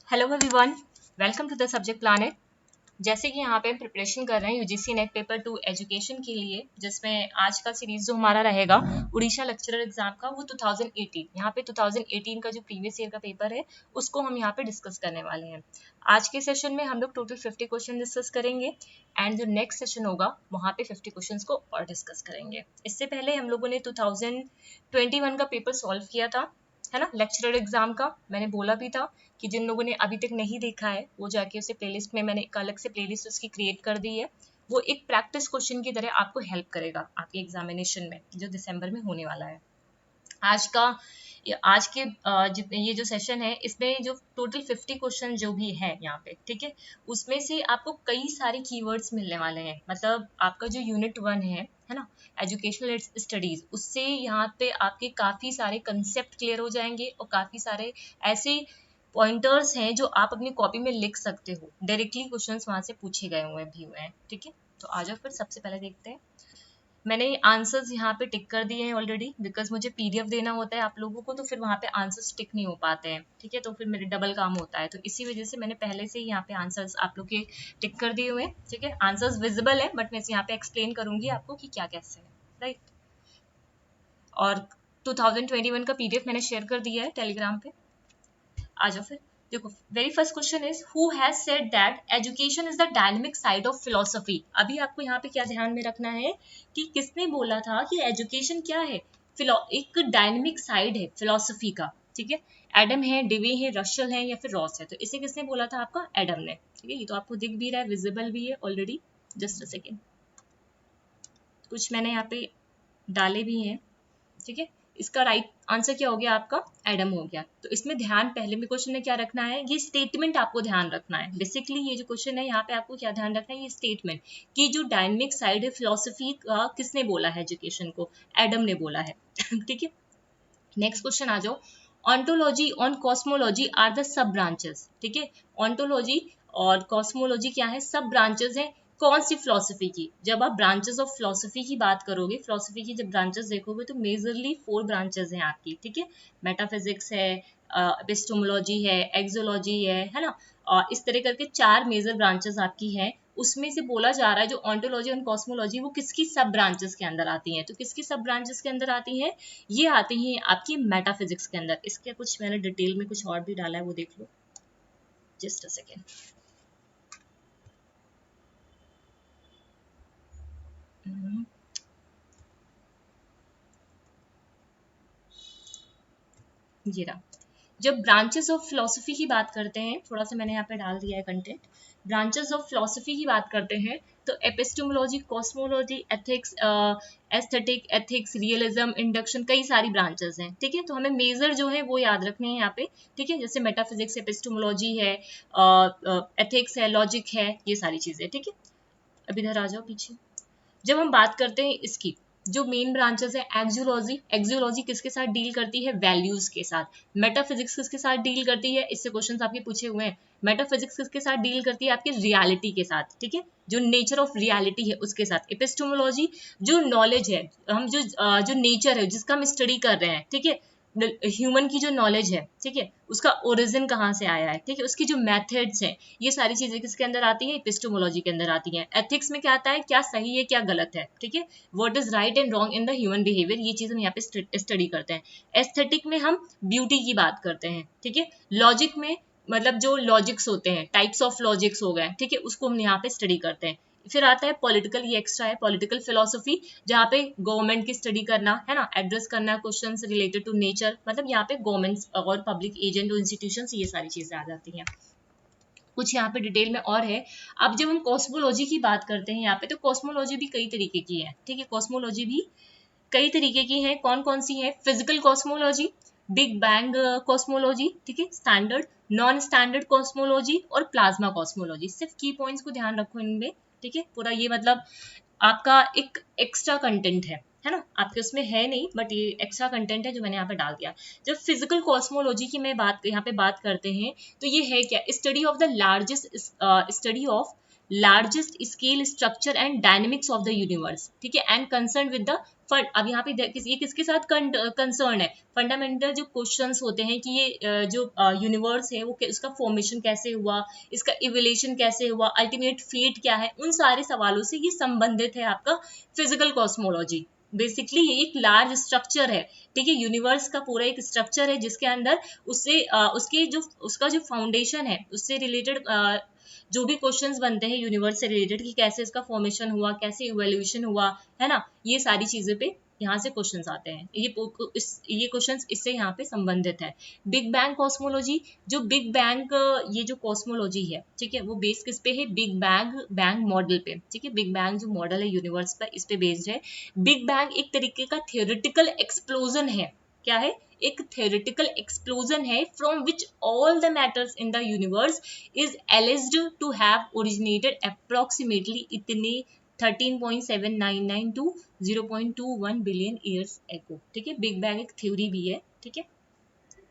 Hello everyone, welcome to the subject planet. जैसे कि यहाँ पे हम प्रिपरेशन कर रहे हैं यूजीसी नेट पेपर 2 एजुकेशन के लिए, जिसमें आज का सीरीज जो हमारा रहेगा उड़ीसा लेक्चरर एग्जाम का, वो 2018 यहाँ पे 2018 का जो प्रीवियस ईयर का पेपर है उसको हम यहाँ पे डिस्कस करने वाले हैं। आज के सेशन में हम लोग टोटल 50 क्वेश्चन डिस्कस करेंगे एंड जो नेक्स्ट सेशन होगा वहाँ पे 50 क्वेश्चन को और डिस्कस करेंगे। इससे पहले हम लोगों ने 2021 का पेपर सॉल्व किया था, है ना, लेक्चरर एग्जाम का। मैंने बोला भी था कि जिन लोगों ने अभी तक नहीं देखा है वो जाके उसे प्लेलिस्ट में, मैंने एक अलग से प्लेलिस्ट उसकी क्रिएट कर दी है। वो एक प्रैक्टिस क्वेश्चन की तरह आपको हेल्प करेगा आपके एग्जामिनेशन में जो दिसंबर में होने वाला है। आज के ये जो सेशन है इसमें जो टोटल 50 क्वेश्चन जो भी है यहाँ पे, ठीक है, उसमें से आपको कई सारे कीवर्ड्स मिलने वाले हैं। मतलब आपका जो यूनिट 1 है ना, एजुकेशनल स्टडीज, उससे यहाँ पे आपके काफी सारे कंसेप्ट क्लियर हो जाएंगे और काफी सारे ऐसे पॉइंटर्स हैं जो आप अपनी कॉपी में लिख सकते हो। डायरेक्टली क्वेश्चंस वहां से पूछे गए हुए हैं, ठीक है। तो आ जाओ फिर सबसे पहले देखते हैं। मैंने आंसर्स यहाँ पे टिक कर दिए हैं ऑलरेडी, बिकॉज मुझे पीडीएफ देना होता है आप लोगों को, तो फिर वहाँ पे आंसर्स टिक नहीं हो पाते हैं, ठीक है, तो फिर मेरे डबल काम होता है। तो इसी वजह से मैंने पहले से ही यहाँ पे आंसर्स आप लोग के टिक कर दिए हुए हैं, ठीक है। आंसर्स विजिबल है बट मैं यहाँ पे एक्सप्लेन करूंगी आपको कि क्या कैसे है, राइट। और 2021 का पीडीएफ मैंने शेयर कर दिया है टेलीग्राम पे। आ जाओ फिर। देखो, very first question is who has said that education is the dynamic side of philosophy. अभी आपको यहाँ पे क्या ध्यान में रखना है कि किसने बोला था कि एजुकेशन क्या है, एक डायनेमिक साइड है फिलोसफी का, ठीक है। एडम है, डिवे है, रशल है या फिर रॉस है। तो इसे किसने बोला था? आपका एडम ने, ठीक है। ये तो आपको दिख भी रहा है, विजिबल भी है ऑलरेडी। जस्ट अ सेकेंड, कुछ मैंने यहाँ पे डाले भी हैं, ठीक है। इसका राइट आंसर क्या हो गया? आपका एडम हो गया। तो इसमें ध्यान पहले में क्वेश्चन में क्या रखना है, ये स्टेटमेंट आपको ध्यान रखना है। बेसिकली ये जो क्वेश्चन है यहाँ पे आपको क्या ध्यान रखना है, ये स्टेटमेंट कि जो डायनेमिक साइड है फिलोसफी का, किसने बोला है एजुकेशन को? एडम ने बोला है। ठीक है। नेक्स्ट क्वेश्चन आ जाओ। Ontology on cosmology are the sub branches, ठीक है। ऑन्टोलॉजी और कॉस्मोलॉजी क्या है? सब ब्रांचेस हैं। कौन सी फिलोसफी की? जब आप ब्रांचेस ऑफ फिलोसफी की बात करोगे, फिलोसफी की जब ब्रांचेस देखोगे तो मेजरली 4 ब्रांचेस हैं आपकी, ठीक है। मेटाफिजिक्स है, एपिस्टेमोलॉजी है, एक्सोलॉजी है ना। इस तरह करके 4 मेजर ब्रांचेस आपकी हैं। उसमें से बोला जा रहा है जो ऑन्टोलॉजी और कॉस्मोलॉजी वो किसकी सब ब्रांचेस के अंदर आती हैं? तो किसकी सब ब्रांचेस के अंदर आती हैं? ये आती हैं आपकी मेटाफिजिक्स के अंदर। इसके कुछ मैंने डिटेल में कुछ और भी डाला है, वो देख लो, जस्ट अ सेकेंड। ये रहा। जब ब्रांचेस ऑफ फिलोसफी की बात करते हैं, थोड़ा सा मैंने यहाँ पे डाल दिया है कंटेंट। ब्रांचेस ऑफ फिलोसफी की बात करते हैं तो epistemology, cosmology, ethics, aesthetic, ethics, realism, induction, कई सारी ब्रांचेस हैं, ठीक है। तो हमें मेजर जो है वो याद रखने हैं यहाँ पे, ठीक है। जैसे मेटाफिजिक्स, एपिस्टेमोलॉजी है, एथिक्स है, लॉजिक है, ये सारी चीजें, ठीक है। अब इधर आ जाओ पीछे। जब हम बात करते हैं इसकी जो मेन ब्रांचेस है, एक्जियोलॉजी, एक्जियोलॉजी किसके साथ डील करती है? वैल्यूज के साथ। मेटाफिजिक्स किसके साथ डील करती है? इससे क्वेश्चंस आपके पूछे हुए हैं। मेटाफिजिक्स किसके साथ डील करती है? आपकी रियलिटी के साथ, ठीक है, जो नेचर ऑफ रियलिटी है उसके साथ। एपिस्टेमोलॉजी जो नॉलेज है, हम जो नेचर है जिसका हम स्टडी कर रहे हैं, ठीक है, ह्यूमन की जो नॉलेज है, ठीक है, उसका ओरिजिन कहाँ से आया है, ठीक है, उसकी जो मेथड्स हैं, ये सारी चीजें किसके अंदर आती है? एपिस्टेमोलॉजी के अंदर आती हैं। एथिक्स में क्या आता है? क्या सही है, क्या गलत है, ठीक है, what is right and wrong in the human behaviour, ये चीज हम यहाँ पे स्टडी करते हैं। एस्थेटिक में हम ब्यूटी की बात करते हैं, ठीक है। लॉजिक में मतलब जो लॉजिक्स होते हैं, टाइप्स ऑफ लॉजिक्स हो गए, ठीक है, उसको हम यहाँ पे स्टडी करते हैं। फिर आता है पॉलिटिकल, ये एक्स्ट्रा है, पॉलिटिकल फिलोसफी, जहाँ पे गवर्नमेंट की स्टडी करना है ना, एड्रेस करना क्वेश्चंस रिलेटेड टू नेचर, मतलब यहाँ पे गवर्नमेंट और पब्लिक एजेंट इंस्टीट्यूशंस, ये सारी चीजें आ जाती हैं। कुछ यहाँ पे डिटेल में और है। अब जब हम कॉस्मोलॉजी की बात करते हैं यहाँ पे, तो कॉस्मोलॉजी भी कई तरीके की है, ठीक है। कॉस्मोलॉजी भी कई तरीके की है। कौन कौन सी है? Physical cosmology, big bang cosmology, ठीक है, स्टैंडर्ड, नॉन स्टैंडर्ड कॉस्मोलॉजी और प्लाज्मा कॉस्मोलॉजी। सिर्फ की पॉइंट्स को ध्यान रखो इनमें, ठीक है। पूरा ये मतलब आपका एक एक्स्ट्रा कंटेंट है ना, आपके उसमें है नहीं बट ये एक्स्ट्रा कंटेंट है जो मैंने यहाँ पे डाल दिया। जब फिजिकल कॉस्मोलॉजी की मैं बात यहाँ पे बात करते हैं तो ये है क्या? Study of the largest study of largest scale structure and dynamics of the universe, ठीक है, and concern with the fund. अब यहाँ पे ये किसके साथ कंसर्न है, फंडामेंटल जो क्वेश्चंस होते हैं कि ये जो यूनिवर्स है वो उसका फॉर्मेशन कैसे हुआ, इसका इवोल्यूशन कैसे हुआ, अल्टीमेट फेट क्या है, उन सारे सवालों से ये संबंधित है आपका फिजिकल कॉस्मोलॉजी। बेसिकली ये एक लार्ज स्ट्रक्चर है, ठीक है, यूनिवर्स का पूरा एक स्ट्रक्चर है जिसके अंदर उससे उसके जो उसका जो फाउंडेशन है उससे रिलेटेड जो भी क्वेश्चंस बनते हैं यूनिवर्स से रिलेटेड कि कैसे इसका फॉर्मेशन हुआ, कैसे इवोल्यूशन हुआ, है ना, ये सारी चीजें पे यहाँ से क्वेश्चंस आते हैं। ये क्वेश्चंस इससे यहाँ पे संबंधित है। बिग बैंग कॉस्मोलॉजी, जो बिग बैंग ये जो कॉस्मोलॉजी है, ठीक है, वो बेस किस पे है, बिग बैंग मॉडल पे, ठीक है, बिग बैंग जो मॉडल है यूनिवर्स पर, इस पे बेस्ड है। बिग बैंग एक तरीके का थियोरेटिकल एक्सप्लोजन है, क्या है, एक theoretical explosion है from which all the matters in the universe is alleged to have originated approximately इतने 13.799 to 0.21 बिलियन ईयर्स एगो, ठीक है, बिग बैंग एक थ्योरी भी है, ठीक है।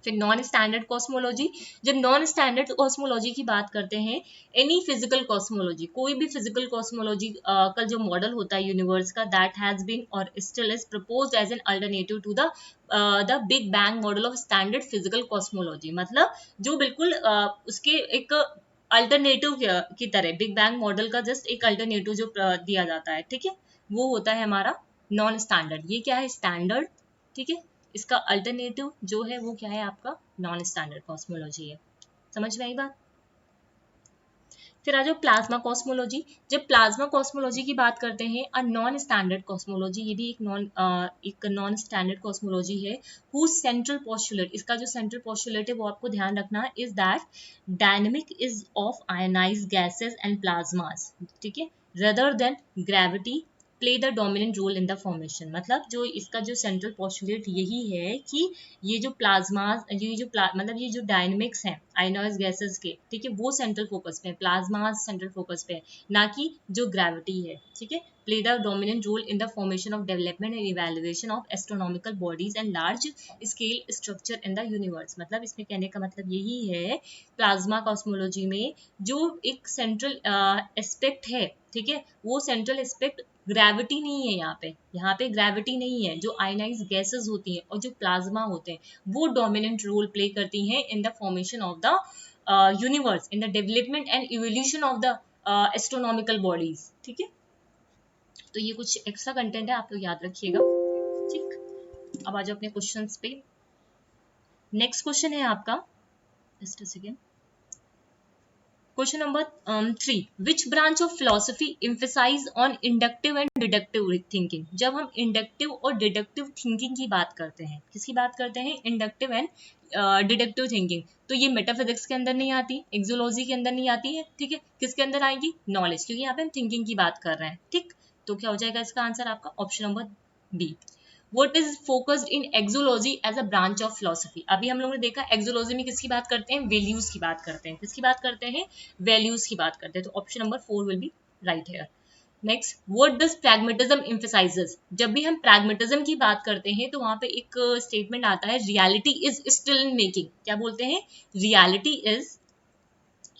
फिर नॉन स्टैंडर्ड कॉस्मोलॉजी, जब नॉन स्टैंडर्ड कॉस्मोलॉजी की बात करते हैं, एनी फिजिकल कॉस्मोलॉजी, कोई भी फिजिकल कॉस्मोलॉजी का जो मॉडल होता है यूनिवर्स का, दैट हैज बीन और still is proposed as an alternative to the big bang model of standard physical cosmology, मतलब जो बिल्कुल उसके एक अल्टरनेटिव की तरह, बिग बैंग मॉडल का जस्ट एक अल्टरनेटिव जो दिया जाता है, ठीक है, वो होता है हमारा नॉन स्टैंडर्ड। ये क्या है, स्टैंडर्ड, ठीक है, इसका अल्टरनेटिव जो है वो क्या है आपका नॉन स्टैंडर्ड कॉस्मोलॉजी है। समझ में आई बात। फिर आ जाओ प्लाज्मा कॉस्मोलॉजी। जब प्लाज्मा कॉस्मोलॉजी की बात करते हैं, अ नॉन स्टैंडर्ड कॉस्मोलॉजी, ये भी एक नॉन स्टैंडर्ड कॉस्मोलॉजी है, हुज सेंट्रल पोस्टुलेट, इसका जो सेंट्रल पोस्टुलेट है वो आपको ध्यान रखना है, is that dynamic is of ionized gases and plasmas, ठीक है, rather than gravity play the dominant role in the formation. मतलब जो इसका जो सेंट्रल पोस्टुलेट यही है कि ये जो प्लाज्मा, मतलब ये जो डायनेमिक्स हैं आयनॉइज गैसेस के, ठीक है, वो सेंट्रल फोकस पे है, प्लाज्मा सेंट्रल फोकस पे है, ना कि जो ग्रेविटी है, ठीक है, play the dominant role in the formation of development and evaluation of astronomical bodies and large scale structure in the universe. मतलब इसमें कहने का मतलब यही है, प्लाज्मा कॉस्मोलॉजी में जो एक सेंट्रल एस्पेक्ट है, ठीक है, वो सेंट्रल एस्पेक्ट ग्रेविटी नहीं है, यहाँ पे ग्रेविटी नहीं है, जो आयनाइज गैसेस होती हैं और जो प्लाज्मा होते हैं वो डोमिनेंट रोल प्ले करती हैं इन the formation of the universe, in the development and evolution of the astronomical bodies, ठीक है। तो ये कुछ एक्स्ट्रा कंटेंट है, आप लोग याद रखिएगा, ठीक। अब आ जाओ अपने क्वेश्चंस पे। नेक्स्ट क्वेश्चन है आपका, just a second, question number 3, which branch of philosophy emphasize on inductive and deductive thinking. जब हम इंडक्टिव और डिडक्टिव थिंकिंग की बात करते हैं, किसकी बात करते हैं, इंडक्टिव एंड डिडक्टिव थिंकिंग, तो ये मेटाफिजिक्स के अंदर नहीं आती, एक्सोलॉजी के अंदर नहीं आती है, ठीक है, किसके अंदर आएगी, नॉलेज, क्योंकि यहाँ पे हम थिंकिंग की बात कर रहे हैं, ठीक। तो क्या हो जाएगा इसका आंसर आपका option number B. What is focused in exology as a branch of philosophy। अभी हम लोगों ने देखा एक्सोलॉजी में किसकी बात करते हैं, वैल्यूज की बात करते हैं, किसकी बात करते हैं, वैल्यूज की बात करते हैं, तो option number 4 will be right here. Next, what does pragmatism emphasises. जब भी हम प्रैग्मेटिज्म की बात करते हैं तो वहां पे एक स्टेटमेंट आता है, reality is still in making. क्या बोलते हैं, रियलिटी इज,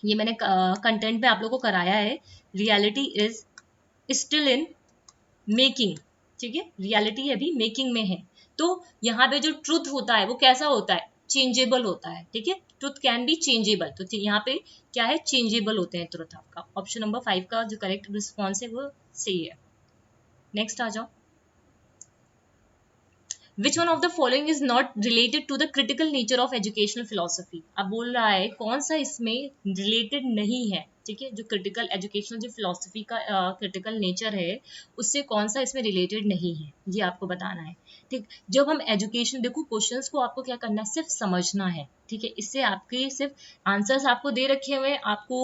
ये मैंने कंटेंट में आप लोगों को कराया है, reality is still in making, ठीक है, रियलिटी अभी मेकिंग में है। तो यहाँ पे जो ट्रुथ होता है वो कैसा होता है, चेंजेबल होता है, ठीक है, ट्रुथ कैन बी चेंजेबल, तो यहाँ पे क्या है, चेंजेबल होते हैं ट्रुथ। आपका ऑप्शन नंबर 5 का जो करेक्ट रिस्पॉन्स है वो सही है। नेक्स्ट आ जाओ, Which one of the following is not related to the critical nature of educational philosophy। अब बोल रहा है कौन सा इसमें रिलेटेड नहीं है, ठीक है, जो क्रिटिकल एजुकेशनल जो फिलोसफी का क्रिटिकल नेचर है उससे कौन सा इसमें रिलेटेड नहीं है, ये आपको बताना है, ठीक। जब हम एजुकेशन, देखो क्वेश्चंस को आपको क्या करना है, सिर्फ समझना है, ठीक है, इससे आपके सिर्फ आंसर्स आपको दे रखे हुए हैं, आपको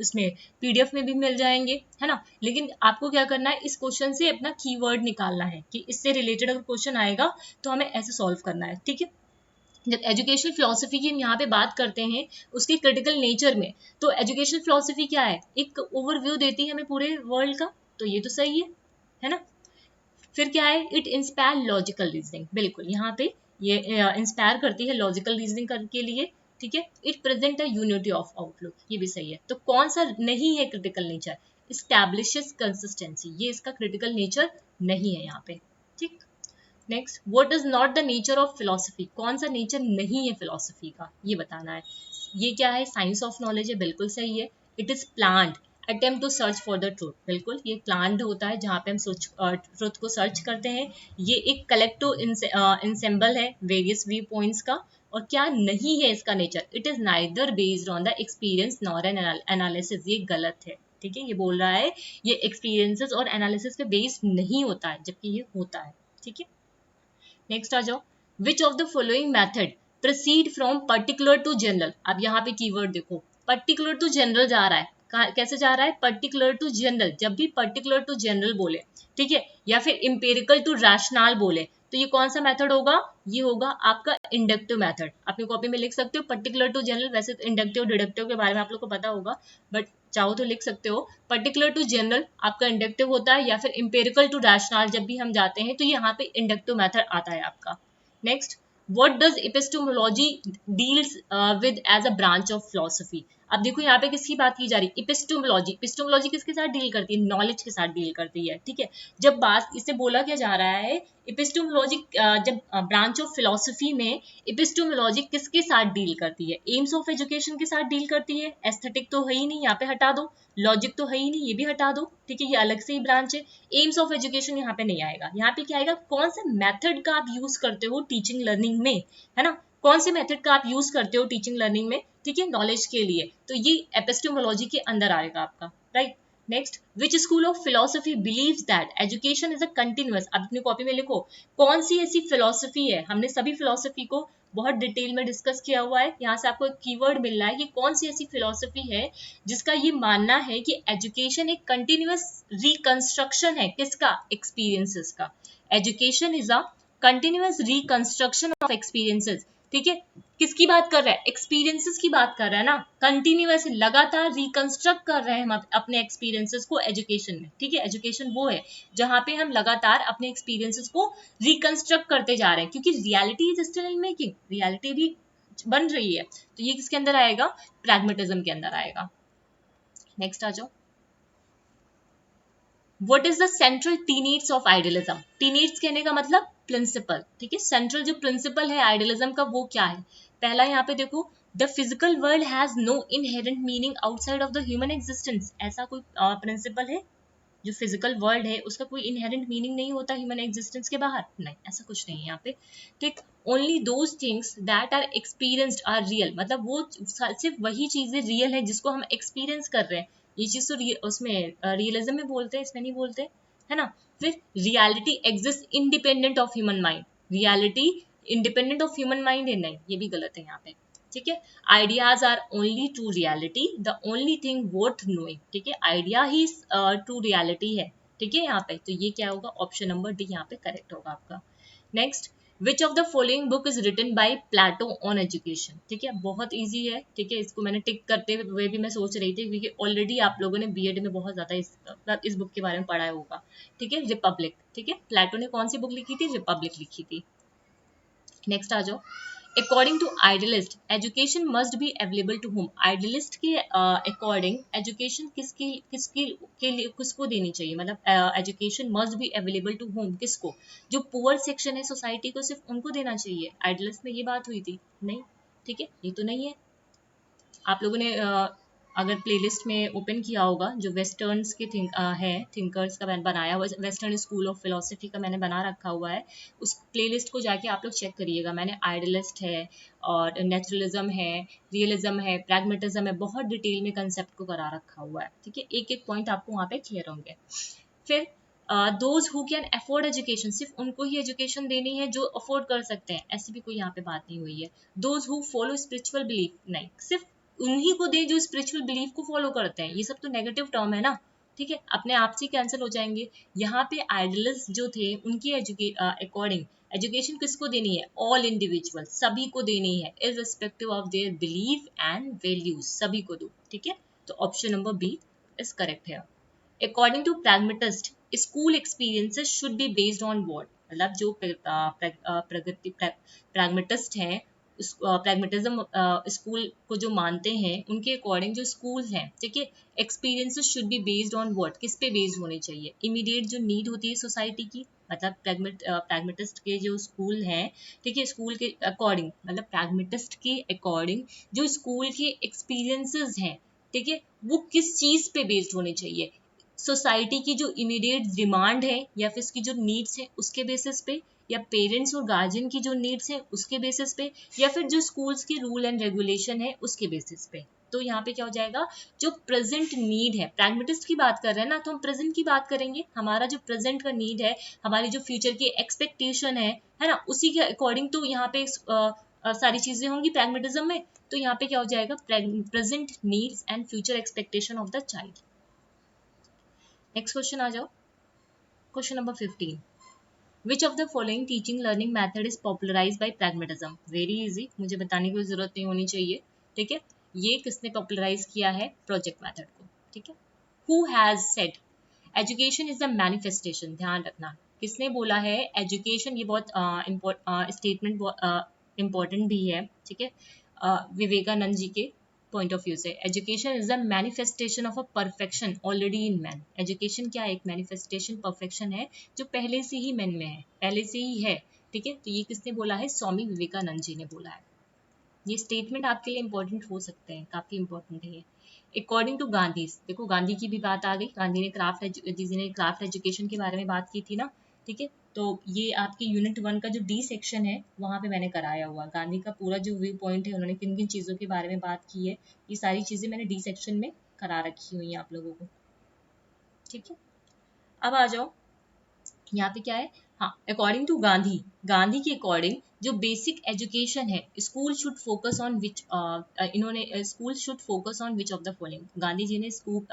उसमें पीडीएफ में भी मिल जाएंगे, है ना, लेकिन आपको क्या करना है, इस क्वेश्चन से अपना कीवर्ड निकालना है कि इससे रिलेटेड अगर क्वेश्चन आएगा तो हमें ऐसे सॉल्व करना है, ठीक है। जब एजुकेशनल फिलोसफी की हम यहाँ पे बात करते हैं उसके क्रिटिकल नेचर में, तो एजुकेशनल फिलोसफी क्या है, एक ओवरव्यू देती है हमें पूरे वर्ल्ड का, तो ये तो सही है ना। फिर क्या है, इट इंस्पायर लॉजिकल रीजनिंग, बिल्कुल यहाँ पे ये इंस्पायर करती है लॉजिकल रीजनिंग के लिए, ठीक है। It present a unity of outlook, ये भी सही है। तो कौन सा नहीं है क्रिटिकल नेचर, establishes consistency, ये इसका क्रिटिकल नेचर नहीं है यहाँ पे, ठीक। Next, what is not the nature of philosophy, कौन सा नेचर नहीं है फिलोसफी का, ये बताना है। ये क्या है, साइंस ऑफ नॉलेज है, बिल्कुल सही है। It is planned attempt to search for the truth, बिल्कुल ये प्लान्ड होता है जहाँ पे हम ट्रूथ को सर्च करते हैं। ये एक कलेक्टिव इंसेम्बल है वेरियस व्यू पॉइंट्स का। और क्या नहीं है इसका nature, it is neither based on the experience nor N analysis, ये गलत है, ठीक है। ये बोल रहा है ये एक्सपीरियंसेस और एनालिसिस पे बेस्ड नहीं होता है, जबकि ये होता है, ठीक है। नेक्स्ट आ जाओ, which of the following method proceed from particular to general, अब यहाँ पे कीवर्ड देखो, पर्टिकुलर टू जनरल जा रहा है, कैसे जा रहा है, पर्टिकुलर टू जनरल, जब भी पर्टिकुलर टू जनरल बोले, ठीक है, या फिर इंपेरिकल टू रैशनल बोले, तो ये कौन सा मेथड होगा, ये होगा आपका इंडक्टिव मेथड। अपनी कॉपी में लिख सकते हो पर्टिकुलर टू जनरल, वैसे तो इंडक्टिव डिडक्टिव के बारे में आप लोग को पता होगा, बट चाहो तो लिख सकते हो पर्टिकुलर टू जनरल आपका इंडक्टिव होता है, या फिर इंपेरिकल टू रैशनल जब भी हम जाते हैं तो यहाँ पे इंडक्टिव मेथड आता है आपका। Next, what does epistemology deals with as a branch of philosophy, अब देखो यहाँ पे किसकी बात की जा रही है, इपिस्टोमोलॉजी किसके साथ डील करती है, नॉलेज के साथ डील करती है, ठीक है। जब बात इससे बोला क्या जा रहा है, इपिस्टोमोलॉजी जब ब्रांच ऑफ फिलोसफी में इपिस्टोमोलॉजी किसके साथ डील करती है, एम्स ऑफ एजुकेशन के साथ डील करती है। एस्थेटिक तो है ही नहीं, यहाँ पे हटा दो, लॉजिक तो है ही नहीं, ये भी हटा दो, ठीक है, ये अलग से ही ब्रांच है। एम्स ऑफ एजुकेशन यहाँ पे नहीं आएगा, यहाँ पे क्या आएगा, कौन सा मेथड का आप यूज करते हो टीचिंग लर्निंग में, है ना, कौन से मेथड का आप यूज करते हो टीचिंग लर्निंग में, ठीक है, नॉलेज के लिए, तो ये एपिस्टेमोलॉजी के अंदर आएगा आपका, right. Next, which school of philosophy believes that education is a continuous, अब अपनी कॉपी में लिखो कौन सी ऐसी फिलोसफी है, हमने सभी फिलोसफी को बहुत डिटेल में डिस्कस किया हुआ है, यहाँ से आपको एक कीवर्ड मिल रहा है कि कौन सी ऐसी फिलोसफी है जिसका ये मानना है कि एजुकेशन एक कंटिन्यूअस रिकंस्ट्रक्शन है, किसका, एक्सपीरियंसेस का, education is a continuous reconstruction of experiences, ठीक है। किसकी बात कर रहा है, एक्सपीरियंसेस की बात कर रहा है ना, कंटिन्यूअस लगातार रिकंस्ट्रक्ट कर रहे हैं हम अपने एक्सपीरियंसेस को एजुकेशन में, ठीक है। एजुकेशन वो है जहां पे हम लगातार अपने एक्सपीरियंसेस को रिकंस्ट्रक्ट करते जा रहे हैं, क्योंकि reality is still in making, reality भी बन रही है, तो ये किसके अंदर आएगा, प्रैग्मेटिज्म के अंदर आएगा। नेक्स्ट आ जाओ, what is the central tenets of idealism, tenets कहने का मतलब प्रिंसिपल, ठीक है, सेंट्रल जो प्रिंसिपल है आइडियलिज्म का वो क्या है। पहला यहाँ पे देखो, the physical world has no inherent meaning outside of the human existence, ऐसा कोई प्रिंसिपल है, जो फिजिकल वर्ल्ड है उसका कोई इनहेरेंट मीनिंग नहीं होता ह्यूमन एग्जिस्टेंस के बाहर, नहीं ऐसा कुछ नहीं है यहाँ पे, ठीक। Only those things that are experienced are real, मतलब वो सिर्फ वही चीजें रियल है जिसको हम एक्सपीरियंस कर रहे हैं, ये चीज तो उसमें रियलिज्म में बोलते हैं, इसमें नहीं बोलते, है ना। फिर reality exist independent of human mind, reality independent of human mind है, नहीं ये भी गलत है यहाँ पे, ठीक है। Ideas are only to reality the only thing worth knowing, ठीक है, आइडिया ही ट्रू रियलिटी है, ठीक है यहाँ पे, तो ये क्या होगा, ऑप्शन नंबर डी यहाँ पे करेक्ट होगा आपका। Next, which of the following book is written by Plato on education, ठीक है, बहुत इजी है, ठीक है, इसको मैंने टिक करते हुए भी मैं सोच रही थी क्योंकि ऑलरेडी आप लोगों ने बीएड में बहुत ज्यादा इस बुक के बारे में पढ़ा होगा, ठीक है, रिपब्लिक, ठीक है, प्लेटो ने कौन सी बुक लिखी थी, रिपब्लिक लिखी थी। नेक्स्ट आ जाओ, according to idealist education must be available to home, idealist के अकॉर्डिंग एजुकेशन किसकी किसकी के लिए किसको देनी चाहिए, मतलब education must be available to home, किसको, जो पुअर सेक्शन है सोसाइटी को सिर्फ उनको देना चाहिए, आइडियलिस्ट में ये बात हुई थी, नहीं, ठीक है, ये तो नहीं है। आप लोगों ने अगर प्लेलिस्ट में ओपन किया होगा जो वेस्टर्न्स के है थिंकर्स का मैंने बनाया हुआ, वेस्टर्न स्कूल ऑफ फिलोसफी का मैंने बना रखा हुआ है, उस प्लेलिस्ट को जाके आप लोग चेक करिएगा, मैंने आइडियलिस्ट है और नेचुरलिज्म है, रियलिज्म है, प्रैग्मेटिज्म है, बहुत डिटेल में कंसेप्ट को करा रखा हुआ है, ठीक है, एक एक पॉइंट आपको वहाँ पे क्लियर होंगे। फिर those who can afford education, सिर्फ उनको ही एजुकेशन देनी है जो अफोर्ड कर सकते हैं, ऐसी भी कोई यहाँ पे बात नहीं हुई है। Those who follow spiritual belief, नहीं, सिर्फ उन्हीं को दे जो स्पिरिचुअल बिलीफ को फॉलो करते हैं, ये सब तो नेगेटिव टर्म है ना, ठीक है, अपने आप से कैंसिल हो जाएंगे। यहाँ पे आइडियलिस्ट जो थे उनकी अकॉर्डिंग एजुकेशन किसको देनी है, ऑल इंडिविजुअल, सभी को देनी है, irrespective of their belief and values, सभी को दो, ठीक है, तो option number B is correct है। According to pragmatist school experiences should be based on what, मतलब जो प्रैग्मेटिस्ट हैं प्रैग्मेटिज्म स्कूल को जो मानते हैं उनके अकॉर्डिंग जो स्कूल हैं, ठीक है, experiences should be based on what, किस पे बेस्ड होने चाहिए, इमीडिएट जो नीड होती है सोसाइटी की, मतलब प्रैग्मेटिस्ट के जो स्कूल हैं, ठीक है, स्कूल के अकॉर्डिंग, मतलब प्रैग्मेटिस्ट के अकॉर्डिंग जो स्कूल के एक्सपीरियंसेस हैं, ठीक है, वो किस चीज पे बेस्ड होने चाहिए, सोसाइटी की जो इमीडिएट डिमांड है या फिर इसकी जो नीड्स है उसके बेसिस पे, या पेरेंट्स और गार्जियन की जो नीड्स है उसके बेसिस पे, या फिर जो स्कूल्स के रूल एंड रेगुलेशन है उसके बेसिस पे। तो यहाँ पे क्या हो जाएगा, जो प्रेजेंट नीड है, प्रैग्मेटिस्ट की बात कर रहे हैं ना, तो हम प्रेजेंट की बात करेंगे, हमारा जो प्रेजेंट का नीड है, हमारी जो फ्यूचर की एक्सपेक्टेशन है ना, उसी के अकॉर्डिंग तो यहाँ पे सारी चीजें होंगी प्रैग्मेटिज्म में। तो यहाँ पे क्या हो जाएगा, present needs and future expectation of the child. Next question आ जाओ, question number 15, which of the following teaching learning method is popularized by pragmatism. Very easy, मुझे बताने की जरूरत नहीं होनी चाहिए, ठीक है, ये किसने पॉपुलराइज किया है, प्रोजेक्ट मेथड को, ठीक है। Who has said education is the manifestation, ध्यान रखना, किसने बोला है एजुकेशन, ये बहुत स्टेटमेंट इंपॉर्टेंट भी है, ठीक है, विवेकानंद जी के पॉइंट ऑफ व्यू से, education is the manifestation of a perfection already in man. Education क्या है, एक मैनिफेस्टेशन, परफेक्शन है जो पहले से ही मैन में है, पहले से ही है, ठीक है। तो ये किसने बोला है, स्वामी विवेकानंद जी ने बोला है। ये स्टेटमेंट आपके लिए इंपॉर्टेंट हो सकते हैं, काफी इंपॉर्टेंट है ये। अकॉर्डिंग टू गांधी, देखो गांधी की भी बात आ गई, गांधी ने क्राफ्ट एजुकेशन के बारे में बात की थी ना, ठीक है। तो ये आपकी यूनिट 1 का जो डी सेक्शन है वहां पे मैंने कराया हुआ, गांधी का पूरा जो व्यू पॉइंट है, उन्होंने किन किन चीजों के बारे में बात की है, ये सारी चीजें मैंने डी सेक्शन में करा रखी हुई है आप लोगों को, ठीक है। अब आ जाओ, यहाँ पे क्या है, हाँ, अकॉर्डिंग टू गांधी, गांधी के अकॉर्डिंग जो बेसिक एजुकेशन है, school should focus on which, इन्होंने school should focus on which of the following, Gandhi ji ने स्कूल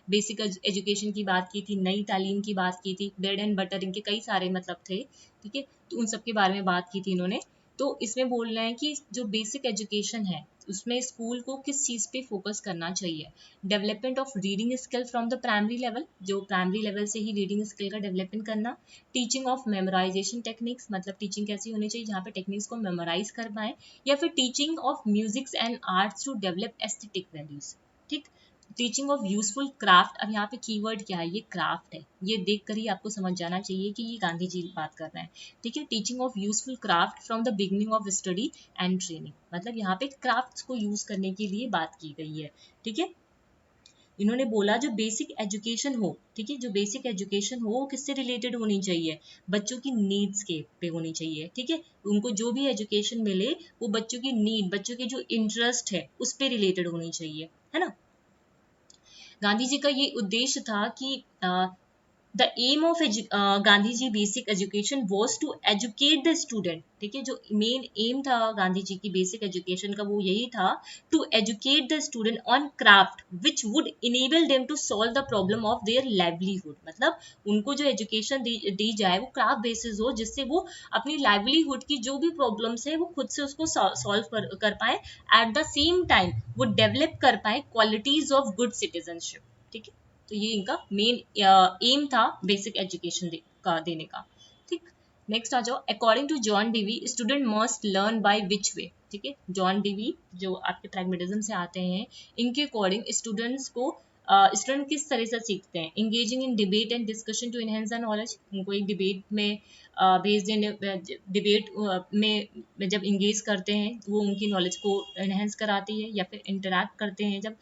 बेसिक एजुकेशन की बात की थी, नई तालीम की बात की थी, ब्रेड एंड बटर, इनके कई सारे मतलब थे, ठीक है, तो उन सब के बारे में बात की थी इन्होंने। तो इसमें बोल रहे हैं कि जो बेसिक एजुकेशन है उसमें स्कूल को किस चीज पे फोकस करना चाहिए, development of reading skill from the primary level, जो प्राइमरी लेवल से ही रीडिंग स्किल का डेवलपमेंट करना, टीचिंग ऑफ मेमोराइजेशन टेक्निक्स, मतलब टीचिंग कैसी होनी चाहिए जहाँ पे टेक्निक्स को मेमोराइज कर पाए, या फिर teaching of musics and arts to develop aesthetic values, ठीक, टीचिंग ऑफ यूजफुल क्राफ्ट। अब यहाँ पे कीवर्ड क्या है, ये क्राफ्ट है, ये देख कर ही आपको समझ जाना चाहिए कि ये गांधी जी बात कर रहे हैं, ठीक है, teaching of useful craft from the beginning of study and training, मतलब यहाँ पे क्राफ्ट्स को यूज करने के लिए बात की गई है, ठीक है। इन्होंने बोला जो बेसिक एजुकेशन हो, ठीक है, जो बेसिक एजुकेशन हो वो किससे रिलेटेड होनी चाहिए, बच्चों की नीड्स के पे होनी चाहिए, ठीक है, उनको जो भी एजुकेशन मिले वो बच्चों की नीड, बच्चों के जो इंटरेस्ट है उस पे रिलेटेड होनी चाहिए, है ना। गांधी जी का ये उद्देश्य था कि the aim of Gandhi ji basic education was to educate the student, ठीक है, जो मेन एम था गांधी जी की बेसिक एजुकेशन का वो यही था, to educate the student on craft which would enable them to solve the problem of their livelihood, मतलब उनको जो एजुकेशन दी जाए वो क्राफ्ट बेसिस हो, जिससे वो अपनी लाइवलीहुड की जो भी प्रॉब्लम्स है वो खुद से उसको सॉल्व कर पाए, एट द सेम टाइम वो डेवलप कर पाए क्वालिटीज ऑफ गुड सिटीजनशिप, ठीक है। तो ये इनका मेन एम था बेसिक एजुकेशन का देने का, ठीक। नेक्स्ट आ जाओ, according to John Dewey student must learn by which way, ठीक है, जॉन डीवी जो आपके प्रैग्मेटिज्म से आते हैं, इनके अकॉर्डिंग स्टूडेंट्स को स्टूडेंट किस तरह से सीखते हैं, engaging in debate and discussion to enhance the knowledge, उनको एक डिबेट में भेज देने, डिबेट में जब इंगेज करते हैं तो वो उनकी नॉलेज को इनहेंस कराती है, या फिर इंटरैक्ट करते हैं जब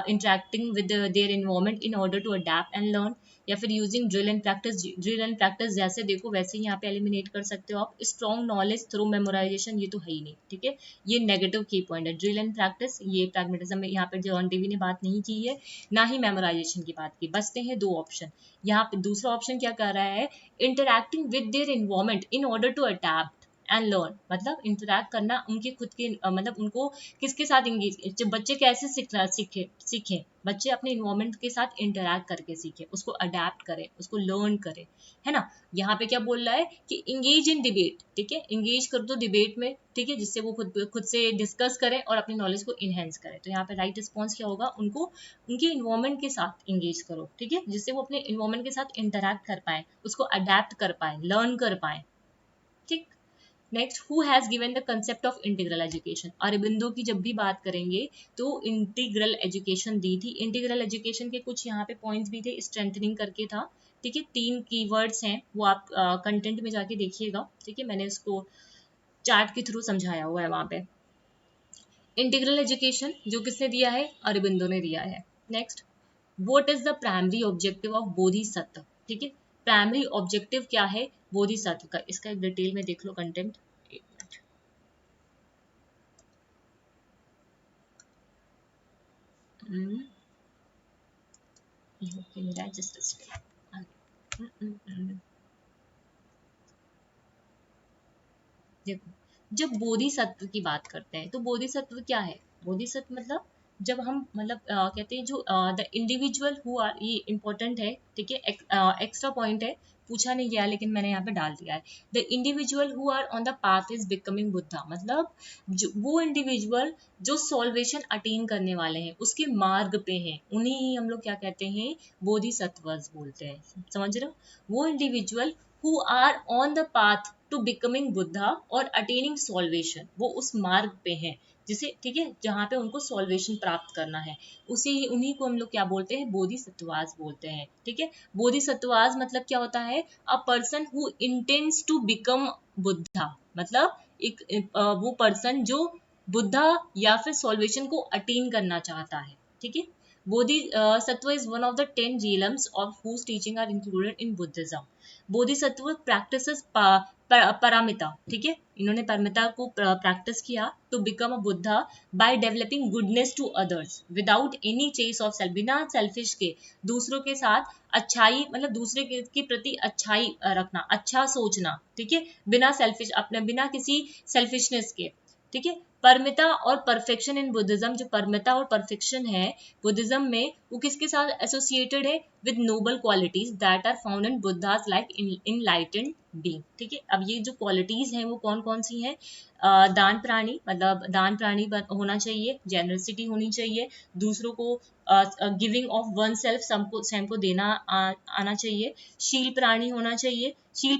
interacting with their environment in order to adapt and learn, या फिर यूजिंग ड्रिल एंड प्रैक्टिस जैसे देखो वैसे ही यहाँ पे एलिमिनेट कर सकते हो आप, स्ट्रॉन्ग नॉलेज थ्रू मेमोराइजेशन ये तो है ही नहीं, ठीक है, ये नेगेटिव की पॉइंट है, ड्रिल एंड प्रैक्टिस ये प्रैग्मेटिज्म में यहाँ पे जॉन डीवी ने बात नहीं की है, ना ही मेमोराइजेशन की बात की, बचते हैं दो ऑप्शन। यहाँ पे दूसरा ऑप्शन क्या कर रहा है, interacting with their environment in order to adapt and learn, मतलब इंटरैक्ट करना उनके खुद के मतलब उनको किसके साथ इंगेज, जब बच्चे कैसे सीखे बच्चे अपने इन्वायरमेंट के साथ इंटरैक्ट करके सीखे, उसको अडेप्ट करें, उसको लर्न करें, है ना। यहाँ पे क्या बोल रहा है कि इंगेज इन डिबेट, ठीक है, इंगेज कर दो डिबेट में, ठीक है, जिससे वो खुद से डिस्कस करें और अपनी नॉलेज को इनहेंस करें। तो यहाँ पे राइट रिस्पॉन्स क्या होगा, उनको उनके इन्वायरमेंट के साथ इंगेज करो, ठीक है, जिससे वो अपने इन्वायरमेंट के साथ इंटरैक्ट कर पाए, उसको अडेप्ट कर पाए, लर्न कर पाए, ठीक। Next, who has given the concept of integral education? Aurobindo की जब भी बात करेंगे तो इंटीग्रल एजुकेशन दी थी। इंटीग्रल एजुकेशन के कुछ यहाँ पे पॉइंट्स भी थे, स्ट्रेंथनिंग करके था, ठीक है। 3 कीवर्ड्स हैं, वो आप कंटेंट में जाके देखिएगा, ठीक है, मैंने उसको चार्ट के थ्रू समझाया हुआ है वहां पे। इंटीग्रल एजुकेशन जो किसने दिया है? अरबिंदो ने दिया है। Next, what is the primary objective of Bodhisattva? ठीक है, प्राइमरी ऑब्जेक्टिव क्या है बोधिसत्व का? इसका एक डिटेल में देख लो कंटेंट। मेरा जस्ट देखो, जब बोधिसत्व की बात करते हैं तो बोधिसत्व क्या है? बोधिसत्व मतलब जब हम मतलब कहते हैं जो द इंडिविजुअल हु आर, ये इंपॉर्टेंट है, ठीक है, एक्स्ट्रा पॉइंट है, पूछा नहीं गया लेकिन मैंने यहाँ पे डाल दिया है। The individual who are on the path is becoming Buddha, मतलब जो वो इंडिविजुअल जो सॉल्वेशन अटेन करने वाले हैं, उसके मार्ग पे हैं, उन्हीं ही हम लोग क्या कहते हैं? बोधिसत्वर्स बोलते हैं। समझ रहे हो? वो individual who are on the path to becoming Buddha और अटेनिंग सॉल्वेशन, वो उस मार्ग पे हैं जिसे, ठीक है, जहाँ पे उनको सॉल्वेशन प्राप्त करना है, उसी उन्हीं को हम लोग क्या बोलते हैं? बोधिसत्वास बोलते हैं, ठीक है। बोधिसत्वास मतलब क्या होता है? A person who intends to become Buddha, मतलब एक वो पर्सन जो बुद्धा या फिर सॉल्वेशन को अटेन करना चाहता है, ठीक है। Bodhisattva is one of the 10 realms of whose teaching are included in Buddhism. Bodhisattva practices paramita, ठीक है, इन्होंने परमिता को प्रैक्टिस किया to become a Buddha by developing goodness to others without any chase of self, बिना सेल्फिश के, दूसरों के साथ अच्छाई, मतलब दूसरे के प्रति अच्छाई रखना, अच्छा सोचना, ठीक है, बिना सेल्फिश, अपने बिना किसी सेल्फिशनेस के, ठीक है। परमिता और परफेक्शन इन बुद्धिज्म, जो परमिता और परफेक्शन है बुद्धिज्म में, वो किसके साथ एसोसिएटेड है? With noble qualities that are found in Buddhas like enlightened being, ठीक है। अब ये जो क्वालिटीज हैं वो कौन कौन सी हैं? दान प्राणी, मतलब दान प्राणी होना चाहिए, जेनरसिटी होनी चाहिए, दूसरों को गिविंग ऑफ वन सेल्फ, स्वयं को देना आना चाहिए, शील प्राणी होना चाहिए, शील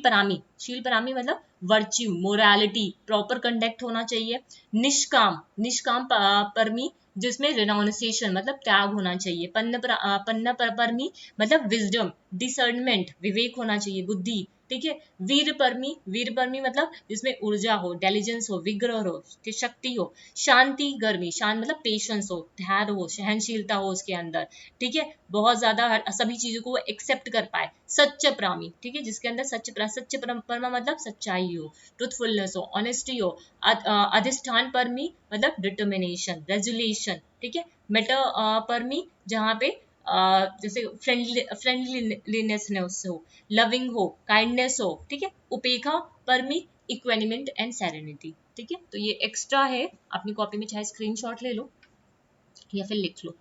परामी मतलब वर्च्यू, मोरालिटी, प्रॉपर कंडक्ट होना चाहिए, निष्काम परमी जिसमें रिनाउंसिएशन मतलब त्याग होना चाहिए, पन्न परमी मतलब विजडम, डिसर्नमेंट, विवेक होना चाहिए, बुद्धि, ठीक है। वीर परमी मतलब जिसमें ऊर्जा हो, इंटेलिजेंस हो, विग्रह हो, शक्ति हो, शांति गर्मी, शांत मतलब पेशेंस हो, धैर्य हो, सहनशीलता हो उसके अंदर, ठीक है, बहुत ज्यादा सभी चीजों को एक्सेप्ट कर पाए, सच्च प्रामी, ठीक है, जिसके अंदर सच्च परमा मतलब सच्चाई हो, ट्रुथफुलनेस हो, ऑनेस्टी हो, अधिष्ठान परमी मतलब डिटर्मिनेशन, रेजुलेशन, ठीक है। मेटा परमी जहाँ पे जैसे फ्रेंडलीनेस हो, लविंग हो, काइंडनेस हो, ठीक है। उपेक्षा परमी इक्वेनिमेंट एंड सेरेनिटी, ठीक है। तो ये एक्स्ट्रा है, अपनी कॉपी में चाहे स्क्रीनशॉट ले लो या फिर लिख लो,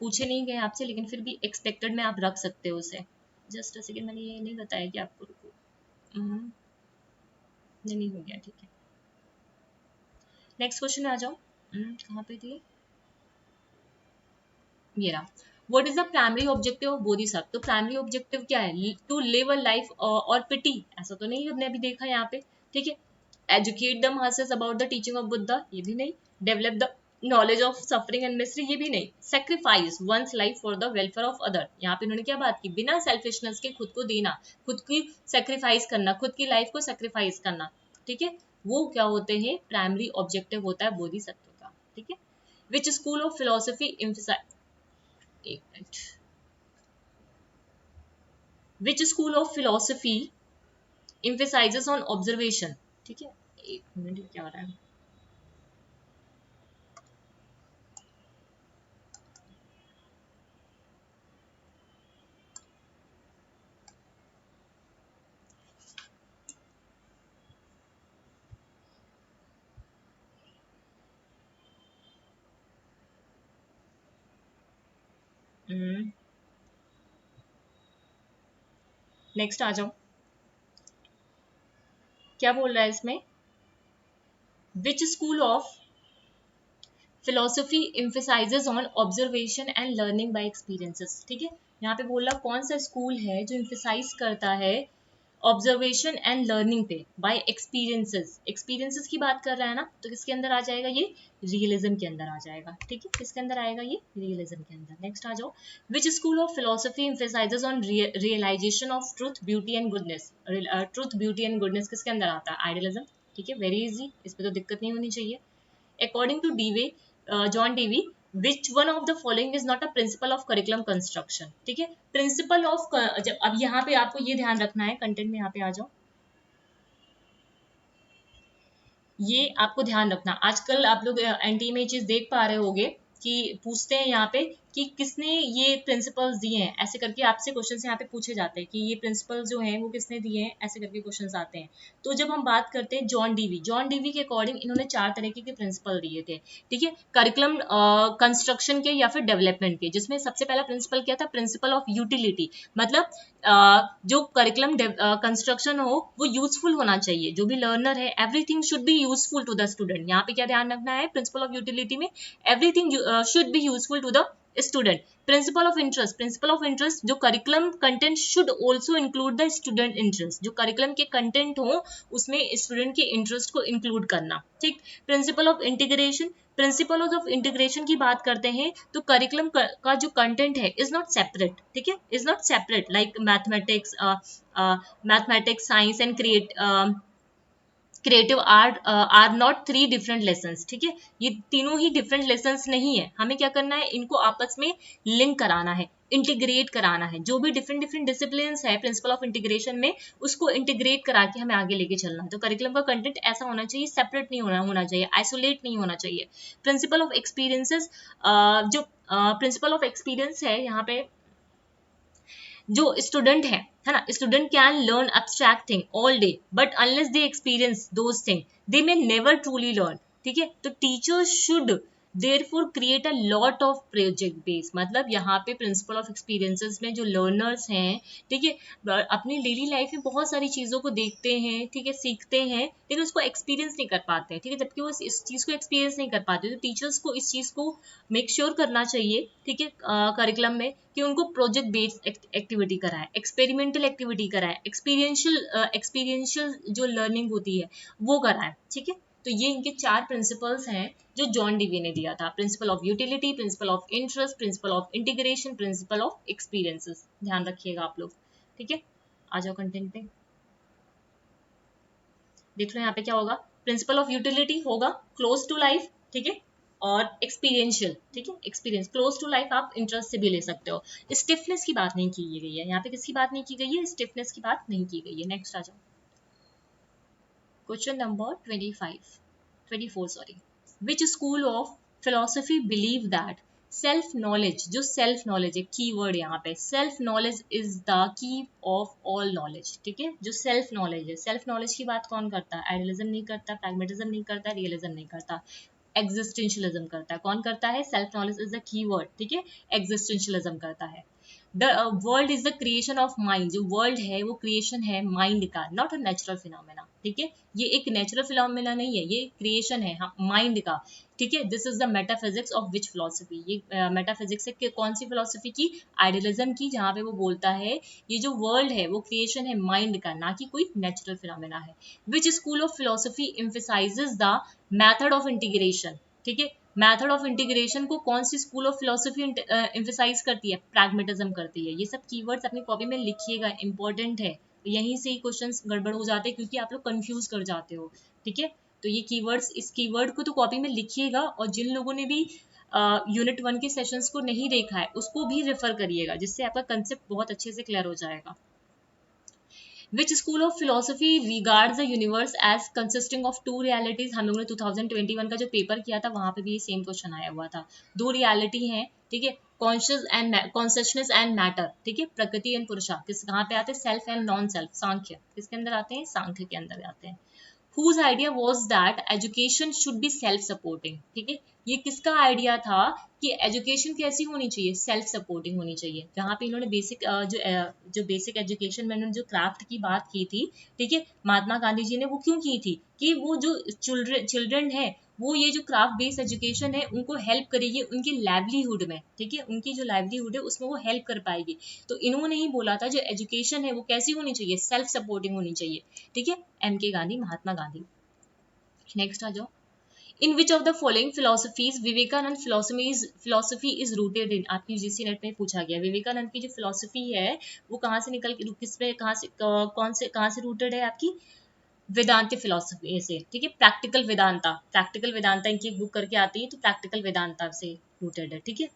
पूछे नहीं गए आपसे लेकिन फिर भी एक्सपेक्टेड में आप रख सकते हो उसे। जस्ट अ सेकेंड, मैंने ये नहीं बताया कि आपको रुको, नहीं हो गया, ठीक है। नेक्स्ट क्वेश्चन में आ जाओ। कहाँ पे थी ये रहा। What is the primary objective of Bodhisattva? तो प्राइमरी ऑब्जेक्टिव क्या है? टू लिव अ लाइफ और पिटी, ऐसा तो नहीं हमने अभी देखा यहाँ पे, ठीक है। Educate the masses about the teaching of Buddha, ये भी नहीं। Develop the knowledge of suffering and mystery, ये भी नहीं। Sacrifice one's life for the welfare of other, यहाँ पे उन्होंने क्या बात की? बिना सेल्फिशनेस के खुद को देना, खुद की सेक्रीफाइस करना, खुद की लाइफ को सेक्रीफाइस करना, ठीक है। वो क्या होते हैं? प्राइमरी ऑब्जेक्टिव होता है बोधिसत्व का, ठीक है। विच स्कूल ऑफ फिलोसफी एक minute, which school of philosophy emphasizes on observation, ठीक है। एक मिनट, क्या हो रहा है? नेक्स्ट आ जाओ, क्या बोल रहा है इसमें? विच school of philosophy emphasizes on observation and learning by experiences, ठीक है। यहाँ पे बोल रहा कौन सा स्कूल है जो emphasize करता है ऑब्जर्वेशन एंड लर्निंग पे, बाय एक्सपीरियंसेस, एक्सपीरियंसेस की बात कर रहा है ना, तो किसके अंदर आ जाएगा ये, रियलिज्म के अंदर आ जाएगा, ठीक है, किसके अंदर आएगा ये, रियलिज्म के अंदर। नेक्स्ट आ जाओ, which school of philosophy emphasizes on realization of truth beauty and goodness, truth beauty and goodness किसके अंदर आता है, आइडियलिज्म, ठीक है, वेरी इजी, इस पे तो दिक्कत नहीं होनी चाहिए। According to Dewey, John Dewey, which one of the following is not a principle of curriculum construction, ठीक है, प्रिंसिपल ऑफ, अब यहाँ पे आपको ये ध्यान रखना है, कंटेंट में यहाँ पे आ जाओ, ये आपको ध्यान रखना, आजकल आप लोग एनटी में चीज देख पा रहे होगे कि पूछते हैं यहाँ पे कि किसने ये प्रिंसिपल्स दिए हैं, ऐसे करके आपसे क्वेश्चन यहाँ पे पूछे जाते हैं कि ये प्रिंसिपल्स जो हैं वो किसने दिए हैं, ऐसे करके क्वेश्चंस आते हैं। तो जब हम बात करते हैं जॉन डीवी के अकॉर्डिंग इन्होंने 4 तरीके के प्रिंसिपल दिए थे, ठीक है, करिकुलम कंस्ट्रक्शन के या फिर डेवलपमेंट के, जिसमें सबसे पहला प्रिंसिपल क्या था, प्रिंसिपल ऑफ यूटिलिटी, मतलब जो करिकुलम कंस्ट्रक्शन हो वो यूजफुल होना चाहिए, जो भी लर्नर है everything should be useful to the student, यहाँ पे क्या ध्यान रखना है, प्रिंसिपल ऑफ यूटिलिटी में everything should be useful to the student. Principle of interest, principle of interest, जो curriculum content should also include the student interest, जो curriculum के कंटेंट हो उसमें स्टूडेंट के इंटरेस्ट को इंक्लूड करना, ठीक। Principle of integration, principle of integration की बात करते हैं तो करिकुलम का जो कंटेंट है इज नॉट सेपरेट, ठीक है, is not separate like mathematics science and creative art are not 3 different lessons, ठीक है, ये तीनों ही डिफरेंट लेसन्स नहीं है, हमें क्या करना है, इनको आपस में लिंक कराना है, इंटीग्रेट कराना है, जो भी डिफरेंट डिफरेंट डिसिप्लिन है प्रिंसिपल ऑफ इंटीग्रेशन में उसको इंटीग्रेट करा के हमें आगे लेके चलना है। तो करिकुलम का कंटेंट ऐसा होना चाहिए, सेपरेट नहीं होना चाहिए, आइसोलेट नहीं होना चाहिए। प्रिंसिपल ऑफ एक्सपीरियंसेस, जो प्रिंसिपल ऑफ एक्सपीरियंस है यहाँ पे, जो स्टूडेंट है ना, student can learn abstract thing all day but unless they experience those thing they may never truly learn, ठीक है, तो teachers should therefore create a lot of project base, मतलब यहाँ पे प्रिंसिपल ऑफ एक्सपीरियंसेस में जो लर्नर्स हैं, ठीक है, अपनी डेली लाइफ में बहुत सारी चीजों को देखते हैं, ठीक है, सीखते हैं, लेकिन उसको एक्सपीरियंस नहीं कर पाते हैं, ठीक है, जबकि वो इस चीज को एक्सपीरियंस नहीं कर पाते, तो टीचर्स को इस चीज को मेक श्योर करना चाहिए, ठीक है, करिकुलम में कि उनको प्रोजेक्ट बेस्ड एक्टिविटी कराए, एक्सपेरिमेंटल एक्टिविटी कराए, एक्सपीरियंशियल जो लर्निंग होती है वो कराए, ठीक है। तो ये इनके 4 प्रिंसिपल्स हैं जो जॉन डीवी ने दिया था, principal of utility, principal of interest, principle of integration, principle of experiences, ध्यान रखिएगा आप लोग, ठीक है। आ जाओ कंटेंट पे, देख लो यहाँ पे क्या होगा, प्रिंसिपल ऑफ यूटिलिटी होगा क्लोज टू लाइफ, ठीक है, और एक्सपीरियंशियल, ठीक है, एक्सपीरियंस क्लोज टू लाइफ आप इंटरेस्ट से भी ले सकते हो। स्टिफनेस की बात नहीं की गई है यहाँ पे, किसकी बात नहीं की गई है, स्टिफनेस की बात नहीं की गई है। नेक्स्ट आ जाओ, question number 24 sorry, which school of philosophy believe that self knowledge, जो सेल्फ नॉलेज है, की वर्ड यहाँ पे, self knowledge is the key of all knowledge, ठीक है, जो सेल्फ नॉलेज है, सेल्फ नॉलेज की बात कौन करता है, आइडियलिज्म नहीं करता, प्रैग्मेटिज्म नहीं करता, रियलिज्म नहीं करता, एग्जिस्टेंशियलिज्म करता है। कौन करता है, self knowledge is the key word, ठीक है, एग्जिस्टेंशियलिज्म करता है। The world is the creation of mind, जो वर्ल्ड है वो क्रिएशन है माइंड का, नॉट अ नेचुरल फिनोमेना, ठीक है, ये एक नेचुरल फिनोमेना नहीं है, ये क्रिएशन है माइंड का, ठीक है। This is the metaphysics of which philosophy, ये मेटाफिजिक्स है कौन सी फिलोसफी की, आइडियलिज्म की, जहाँ पे वो बोलता है ये जो वर्ल्ड है वो क्रिएशन है माइंड का, ना कि कोई नेचुरल फिनोमेना है। विच school of philosophy emphasises the method of integration, ठीक है, मेथड ऑफ इंटीग्रेशन को कौन सी स्कूल ऑफ फिलोसफी एम्फेसाइज करती है, प्रैग्मेटिज्म करती है। ये सब कीवर्ड्स अपनी कॉपी में लिखिएगा, इंपॉर्टेंट है, यहीं से ही क्वेश्चंस गड़बड़ हो जाते हैं क्योंकि आप लोग कंफ्यूज कर जाते हो, ठीक है। तो ये कीवर्ड्स, इस कीवर्ड को तो कॉपी में लिखिएगा, और जिन लोगों ने भी यूनिट 1 के सेशंस को नहीं देखा है उसको भी रेफर करिएगा, जिससे आपका कंसेप्ट बहुत अच्छे से क्लियर हो जाएगा। Which school of philosophy regards the universe as consisting of two realities? हम लोगों ने 2021 का जो पेपर किया था वहां पे भी ये सेम क्वेश्चन आया हुआ था, 2 रियलिटी हैं, ठीक है, कॉन्शियसनेस एंड मैटर, ठीक है, प्रकृति एंड पुरुषा, किस कहाँ पे आते हैं, सेल्फ एंड नॉन सेल्फ, सांख्य किसके अंदर आते हैं, सांख्य के अंदर आते हैं। whose idea was that education should be self supporting, ठीक है, ये किसका आइडिया था कि एजुकेशन कैसी होनी चाहिए, सेल्फ सपोर्टिंग होनी चाहिए। जहाँ पे इन्होंने बेसिक जो बेसिक एजुकेशन में इन्होंने जो क्राफ्ट की बात की थी, ठीक है, महात्मा गांधी जी ने वो क्यों की थी कि वो जो चिल्ड्रन है वो ये जो क्राफ्ट बेस्ड एजुकेशन है उनको हेल्प करेगी उनकी लाइवलीहुड में, ठीक है, उनकी जो लाइवलीहुड है उसमें वो हेल्प कर पाएगी। तो इन्होंने ही बोला था जो एजुकेशन है वो कैसी होनी चाहिए, सेल्फ सपोर्टिंग होनी चाहिए, ठीक है, MK गांधी, महात्मा गांधी। नेक्स्ट आ जाओ। In which of the following philosophies Vivekananda philosophy is rooted in, आपकी यूजीसी नेट में पूछा गया विवेकानंद की जो फिलोसफी है वो कहाँ से निकल के, किस पे, कहाँ से रूटेड है आपकी, वेदांत फिलोसफी से, ठीक है, प्रैक्टिकल वेदांता इनकी एक बुक करके आती है, तो प्रैक्टिकल वेदांता से रूटेड है, ठीक है।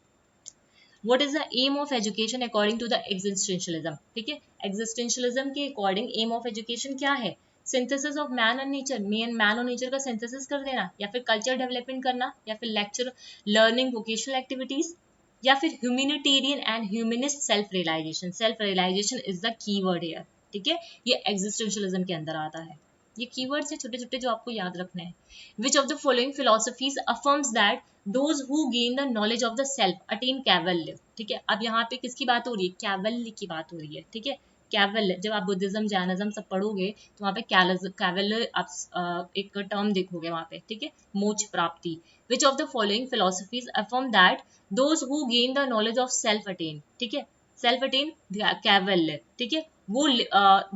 What is the aim of education according to the existentialism, ठीक है, एग्जिस्टेंशियलिज्म के अकॉर्डिंग एम ऑफ एजुकेशन क्या है, synthesis of man and nature, man और नेचर का सिंथेसिस कर देना, या फिर कल्चर डेवलपमेंट करना, या फिर लेक्चर लर्निंग वोकेशनल एक्टिविटीज, या फिर humanitarian and humanist self realization is the keyword here, ठीक है, ये एग्जिस्टेंशियलिज्म के अंदर आता है। ये कीवर्ड्स है छोटे छोटे जो आपको याद रखने हैं। Which of the following philosophies affirms that those who gain the knowledge of the self attain कैवल्य, ठीक है, अब यहाँ पे किसकी बात हो रही है, कैवल्य की बात हो रही है, ठीक है, कैवल्य, जब आप बुद्धिज्म जैनिज्म सब पढ़ोगे तो वहाँ पे कैवल्य आप एक टर्म देखोगे वहाँ पे, ठीक है, मोक्ष प्राप्ति। विच of the following philosophies affirm that those who gain the knowledge of self attain, ठीक है, सेल्फ अटेन कैवल्य, ठीक है, वो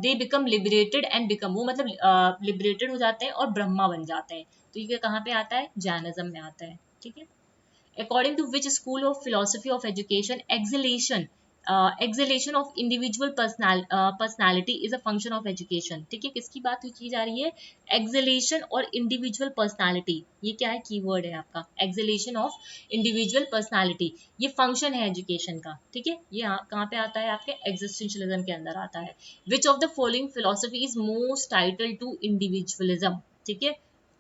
they become liberated and become, वो मतलब लिबरेटेड हो जाते हैं और ब्रह्मा बन जाते हैं। तो ये कहाँ पे आता है, जैनिज्म में आता है, ठीक है। According to which school of philosophy of education exhalation of individual personality is a function of education, ठीक है, किसकी बात की जा रही है, exhalation और individual personality, ये क्या है, कीवर्ड है आपका, exhalation of individual personality, ये फंक्शन है एजुकेशन का, ठीक है, ये कहाँ पे आता है, आपके existentialism के अंदर आता है। which of the following philosophy is most titled to individualism, ठीक है,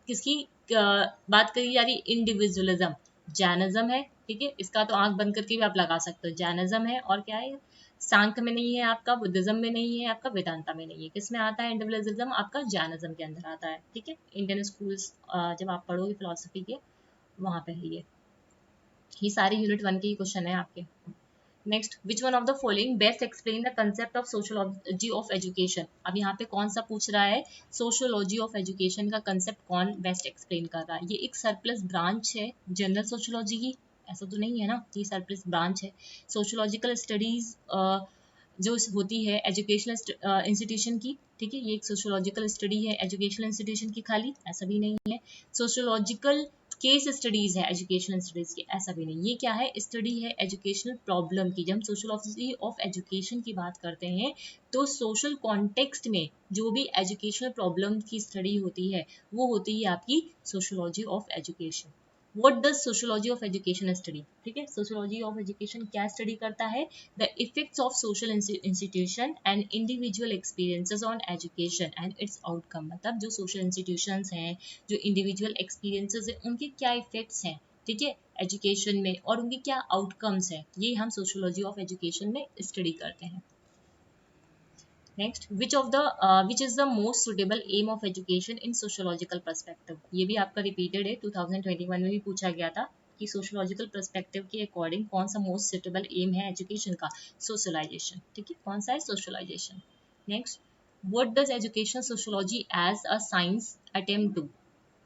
किसकी बात करी जा रही है, इंडिविजुअलिज्म, जैनिज्म है, ठीक है, इसका तो आंख बंद करके भी आप लगा सकते हो, जैनिज्म है, और क्या है, सांख्य में नहीं है आपका, बुद्धिज्म में नहीं है आपका, वेदांता में नहीं है, किस में आता है इंडिविजुअलिज्म, आपका जैनिज्म के अंदर आता है, ठीक है, इंडियन स्कूल्स जब आप पढ़ोगे फिलोसफी के वहां पे है ये सारे यूनिट 1 के ही क्वेश्चन है आपके। Next, which one of the following best explain the concept of sociology of education, अब यहाँ पे कौन सा पूछ रहा है, सोशियोलॉजी ऑफ एजुकेशन का कंसेप्ट कौन बेस्ट एक्सप्लेन कर रहा है, ये एक सरप्लस ब्रांच है जनरल सोशियोलॉजी की, ऐसा तो नहीं है ना, ये सरप्लस ब्रांच है, सोशियोलॉजिकल स्टडीज जो होती है एजुकेशनल इंस्टीट्यूशन की, ठीक है, ये एक सोशियोलॉजिकल स्टडी है एजुकेशनल इंस्टीट्यूशन की खाली, ऐसा भी नहीं है, सोशियोलॉजिकल केस स्टडीज है एजुकेशनल स्टडीज की, ऐसा भी नहीं, ये क्या है, स्टडी है एजुकेशनल प्रॉब्लम की। जब हम सोशियोलॉजी ऑफ एजुकेशन की बात करते हैं तो सोशल कॉन्टेक्स्ट में जो भी एजुकेशनल प्रॉब्लम की स्टडी होती है वो होती है आपकी sociology of education. What does sociology of education study, ठीक है, सोशियोलॉजी ऑफ एजुकेशन क्या स्टडी करता है, the effects of social institution and individual experiences on education and it's outcome, मतलब जो सोशल इंस्टीट्यूशंस हैं, जो इंडिविजुअल एक्सपीरियंसेस हैं, उनके क्या इफेक्ट्स हैं, ठीक है, एजुकेशन में, और उनके क्या आउटकम्स हैं, ये हम सोशियोलॉजी ऑफ एजुकेशन में स्टडी करते हैं। Next, which is the most suitable aim of education in sociological perspective, ये भी आपका रिपीटेड है, 2021 में भी पूछा गया था कि सोशियोलॉजिकल पर्सपेक्टिव के अकॉर्डिंग कौन सा मोस्ट सुटेबल एम है एजुकेशन का, सोशलाइजेशन, ठीक है, कौन सा है, socialization. Next, what does education sociology as a science attempt to,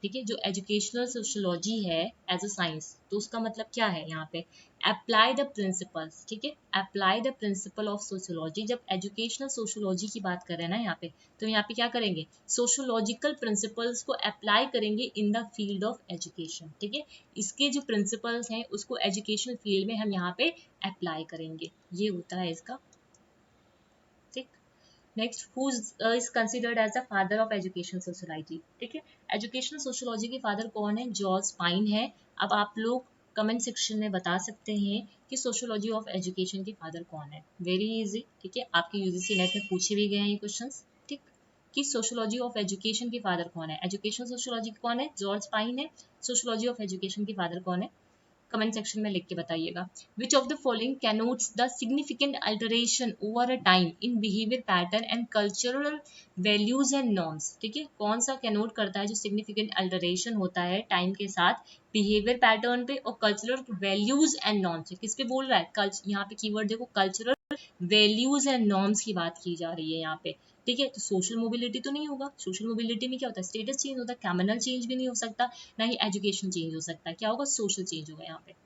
ठीक है, जो एजुकेशनल सोशियोलॉजी है एज अ साइंस, तो उसका मतलब क्या है, यहाँ पे अप्लाई द प्रिंसिपल्स, ठीक है, apply the principle of sociology, जब एजुकेशनल सोशियोलॉजी की बात कर रहे हैं ना यहाँ पे, तो यहाँ पे क्या करेंगे, सोशियोलॉजिकल प्रिंसिपल्स को अप्लाई करेंगे in the field of education, ठीक है, इसके जो प्रिंसिपल्स हैं उसको एजुकेशनल फील्ड में हम यहाँ पे अप्लाई करेंगे, ये होता है इसका। Next, who is considered as the father of education society, ठीक है, एजुकेशनल सोशियोलॉजी के फादर कौन है, जॉर्ज पाइन है। अब आप लोग कमेंट सेक्शन में बता सकते हैं कि सोशियोलॉजी ऑफ एजुकेशन के फादर कौन है, वेरी इजी, ठीक है, आपके यूजीसी नेट में पूछे भी गए हैं ये क्वेश्चंस, ठीक, कि सोशियोलॉजी ऑफ एजुकेशन के फादर कौन है, एजुकेशनल सोशियोलॉजी कौन है, जॉर्ज पाइन है, सोशियोलॉजी ऑफ एजुकेशन के फादर कौन है, कमेंट सेक्शन में लिख के बताइएगा। Which of the following connotes the significant alteration over a time in behaviour pattern and cultural values and norms, ठीक है, कौन सा कैनोट करता है जो सिग्निफिकेंट अल्टरेशन होता है टाइम के साथ बिहेवियर पैटर्न पे और कल्चरल वैल्यूज एंड नॉर्म्स, किस पे बोल रहा है, यहाँ पे कीवर्ड देखो, कल्चरल वैल्यूज एंड नॉर्म्स की बात की जा रही है यहाँ पे, ठीक है। तो सोशल मोबिलिटी तो नहीं होगा, सोशल मोबिलिटी में क्या होता है, स्टेटस चेंज होता है, कम्युनल चेंज भी नहीं हो सकता, ना ही एजुकेशन चेंज हो सकता है, क्या होगा, सोशल चेंज होगा यहाँ पे।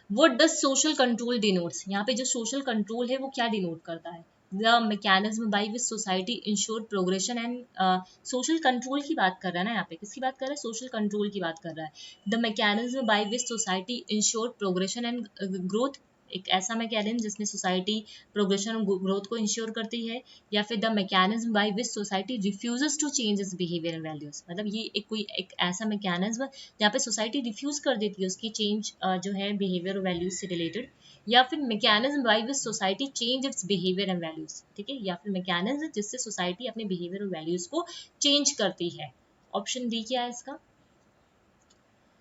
What does social control denotes? यहाँ पे जो social control है वो क्या डिनोट करता है, the mechanism by which society ensure progression and social control की बात कर रहा है ना, यहाँ पे किसकी बात कर रहा है, social control की बात कर रहा है। The mechanism by which society ensure progression and growth, एक ऐसा मैकेनिज्म जिसमें सोसाइटी प्रोग्रेशन और ग्रोथ को इंश्योर करती है, या फिर the mechanism by which society refuses to change its behaviour and values, मतलब ये एक ऐसा मैकेनिज्म जहाँ पे सोसाइटी रिफ्यूज कर देती है उसकी चेंज जो है बिहेवियर और वैल्यूज से रिलेटेड, या फिर mechanism by which society change its behaviour and values, ठीक है, या फिर मैकेनिज्म जिससे सोसाइटी अपने बिहेवियर और वैल्यूज को चेंज करती है। ऑप्शन डी क्या है इसका,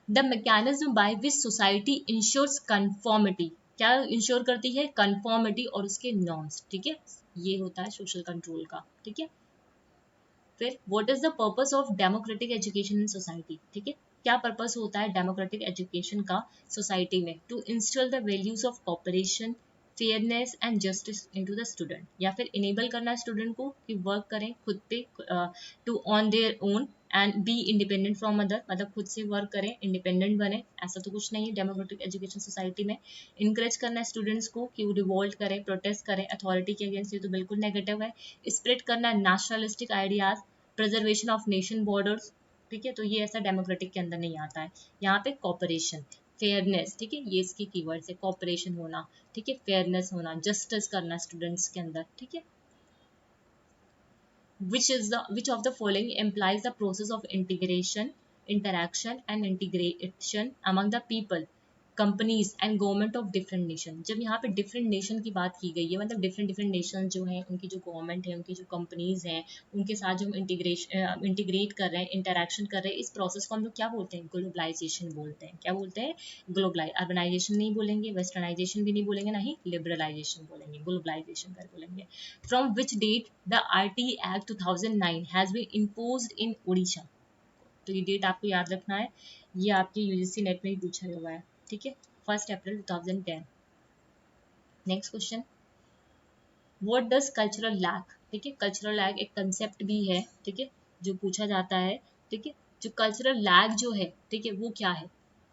the mechanism by which society ensures conformity, क्या इंश्योर करती है, कंफॉर्मिटी और उसके नॉर्म्स, ठीक है, ये होता है सोशल कंट्रोल का, ठीक है। फिर what is the purpose of democratic education in society, ठीक है, क्या पर्पस होता है डेमोक्रेटिक एजुकेशन का सोसाइटी में, to install the values of cooperation, fairness and justice into the student, या फिर इनेबल करना है स्टूडेंट को कि वर्क करें खुद पे, to on their own and be independent from other, मतलब खुद से वर्क करें, इंडिपेंडेंट बने, ऐसा तो कुछ नहीं है डेमोक्रेटिक एजुकेशन सोसाइटी में। इनकरेज करना है स्टूडेंट्स को कि वो रिवोल्ट करें, प्रोटेस्ट करें अथॉरिटी के अगेंस्ट, ये तो बिल्कुल नेगेटिव है। स्प्रेड करना है nationalistic ideas, preservation of nation borders, ठीक है, तो ये ऐसा डेमोक्रेटिक के अंदर नहीं आता है। यहाँ पे कॉपरेशन, फेयरनेस, ठीक है, ये इसकी कीवर्ड्स है, कॉपरेशन होना, ठीक है, फेयरनेस होना, जस्टिस करना स्टूडेंट्स के अंदर, ठीक है। which of the following implies the process of integration, interaction and integration among the people, companies and government of different nation. जब यहाँ पे डिफरेंट नेशन की बात की गई है, मतलब डिफरेंट नेशन जो हैं उनकी जो गवर्नमेंट है, उनकी जो कंपनीज हैं, उनके साथ जो हम इंटीग्रेट कर रहे हैं, इंटरेक्शन कर रहे हैं, इस प्रोसेस को हम लोग क्या बोलते हैं, ग्लोबलाइजेशन बोलते हैं। क्या बोलते हैं, ग्लोबलाइज, अर्बनाइजेशन नहीं बोलेंगे, वेस्टर्नाइजेशन भी नहीं बोलेंगे, ना ही लिबरलाइजेशन बोलेंगे, ग्लोबलाइजेशन कर बोलेंगे। From which date the RT Act 2009 has been imposed in Orissa, तो ये डेट आपको याद रखना है, ये आपके यूजीसी नेट में ही पूछा हुआ है, ठीक है, 1 अप्रैल 2010। Next question, what does cultural lag, ठीक है, कल्चरल लैक एक कंसेप्ट भी है, ठीक है, जो पूछा जाता है, ठीक है, जो कल्चरल लैक जो है, ठीक है, वो क्या है,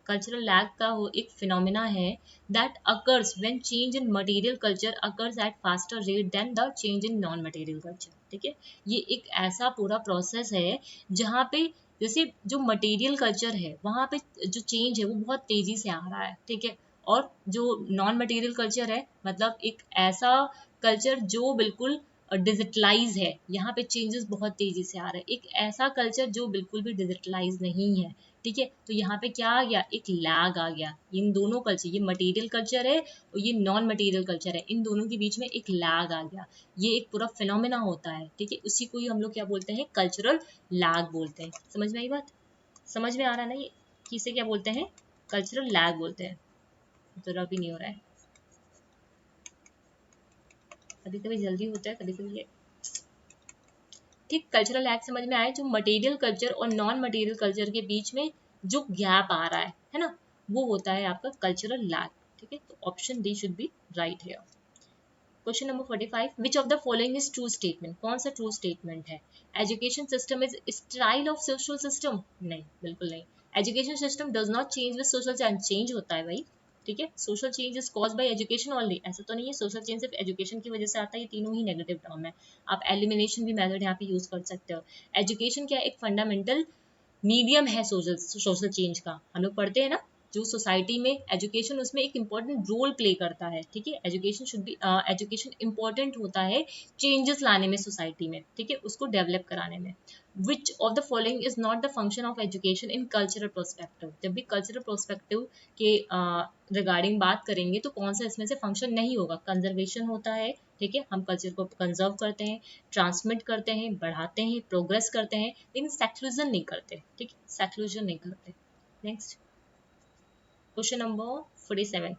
कल्चरल लैक का वो एक फिनोमिना है that occurs when change in material culture occurs at faster rate than the change in non material culture, ठीक है, ये एक ऐसा पूरा प्रोसेस है जहाँ पे जैसे जो मटेरियल कल्चर है वहाँ पे जो चेंज है वो बहुत तेजी से आ रहा है, ठीक है, और जो नॉन मटेरियल कल्चर है मतलब एक ऐसा कल्चर जो बिल्कुल डिजिटलाइज है, यहाँ पे चेंजेस बहुत तेजी से आ रहे हैं, एक ऐसा कल्चर जो बिल्कुल भी डिजिटलाइज नहीं है, ठीक है, तो यहाँ पे क्या आ गया, एक लैग आ गया, इन दोनों कल्चर, ये मटेरियल कल्चर है और ये नॉन मटेरियल कल्चर है, इन दोनों के बीच में एक लैग आ गया, ये एक पूरा फिनोमेना होता है, ठीक है, उसी को ही हम लोग क्या बोलते हैं, कल्चरल लैग बोलते हैं। समझ में आई बात, समझ में आ रहा है ना ये, किसे क्या बोलते हैं, कल्चरल लैग बोलते हैं, तो रब भी नहीं हो रहा है, कभी कभी जल्दी होता है, कभी कभी ठीक। कल्चरल लैग समझ में आए, जो मटेरियल कल्चर और नॉन मटेरियल कल्चर के बीच में जो गैप आ रहा है ना, वो होता है आपका कल्चरल लैग, ठीक है, तो option D should be right here. Question number 45, which of the following is true statement, कौन सा ट्रू स्टेटमेंट है, education system is style of social system, नहीं बिल्कुल नहीं, education system does not change with social change, change होता है भाई, ठीक है, social change is cause by education only, ऐसा तो नहीं है सोशल चेंज सिर्फ एजुकेशन की वजह से आता है, ये तीनों ही नेगेटिव टर्म है, आप एलिमिनेशन भी मेथड यहाँ पे यूज कर सकते हो। एजुकेशन क्या एक फंडामेंटल मीडियम है सोशल चेंज का, हम लोग पढ़ते हैं ना, जो सोसाइटी में एजुकेशन उसमें एक इम्पॉर्टेंट रोल प्ले करता है, ठीक है, education should be, education important होता है चेंजेस लाने में सोसाइटी में, ठीक है, उसको डेवलप कराने में। विच of the following is not the function of education in cultural prospective, जब भी कल्चरल प्रोस्पेक्टिव के रिगार्डिंग बात करेंगे तो कौन सा इसमें से फंक्शन नहीं होगा, कंजर्वेशन होता है, ठीक है, हम कल्चर को कंजर्व करते हैं, ट्रांसमिट करते हैं, बढ़ाते हैं, प्रोग्रेस करते हैं, लेकिन सेक्युलरिज्म नहीं करते, ठीक है, सेक्युलरिज्म नहीं करते। Next question number 47,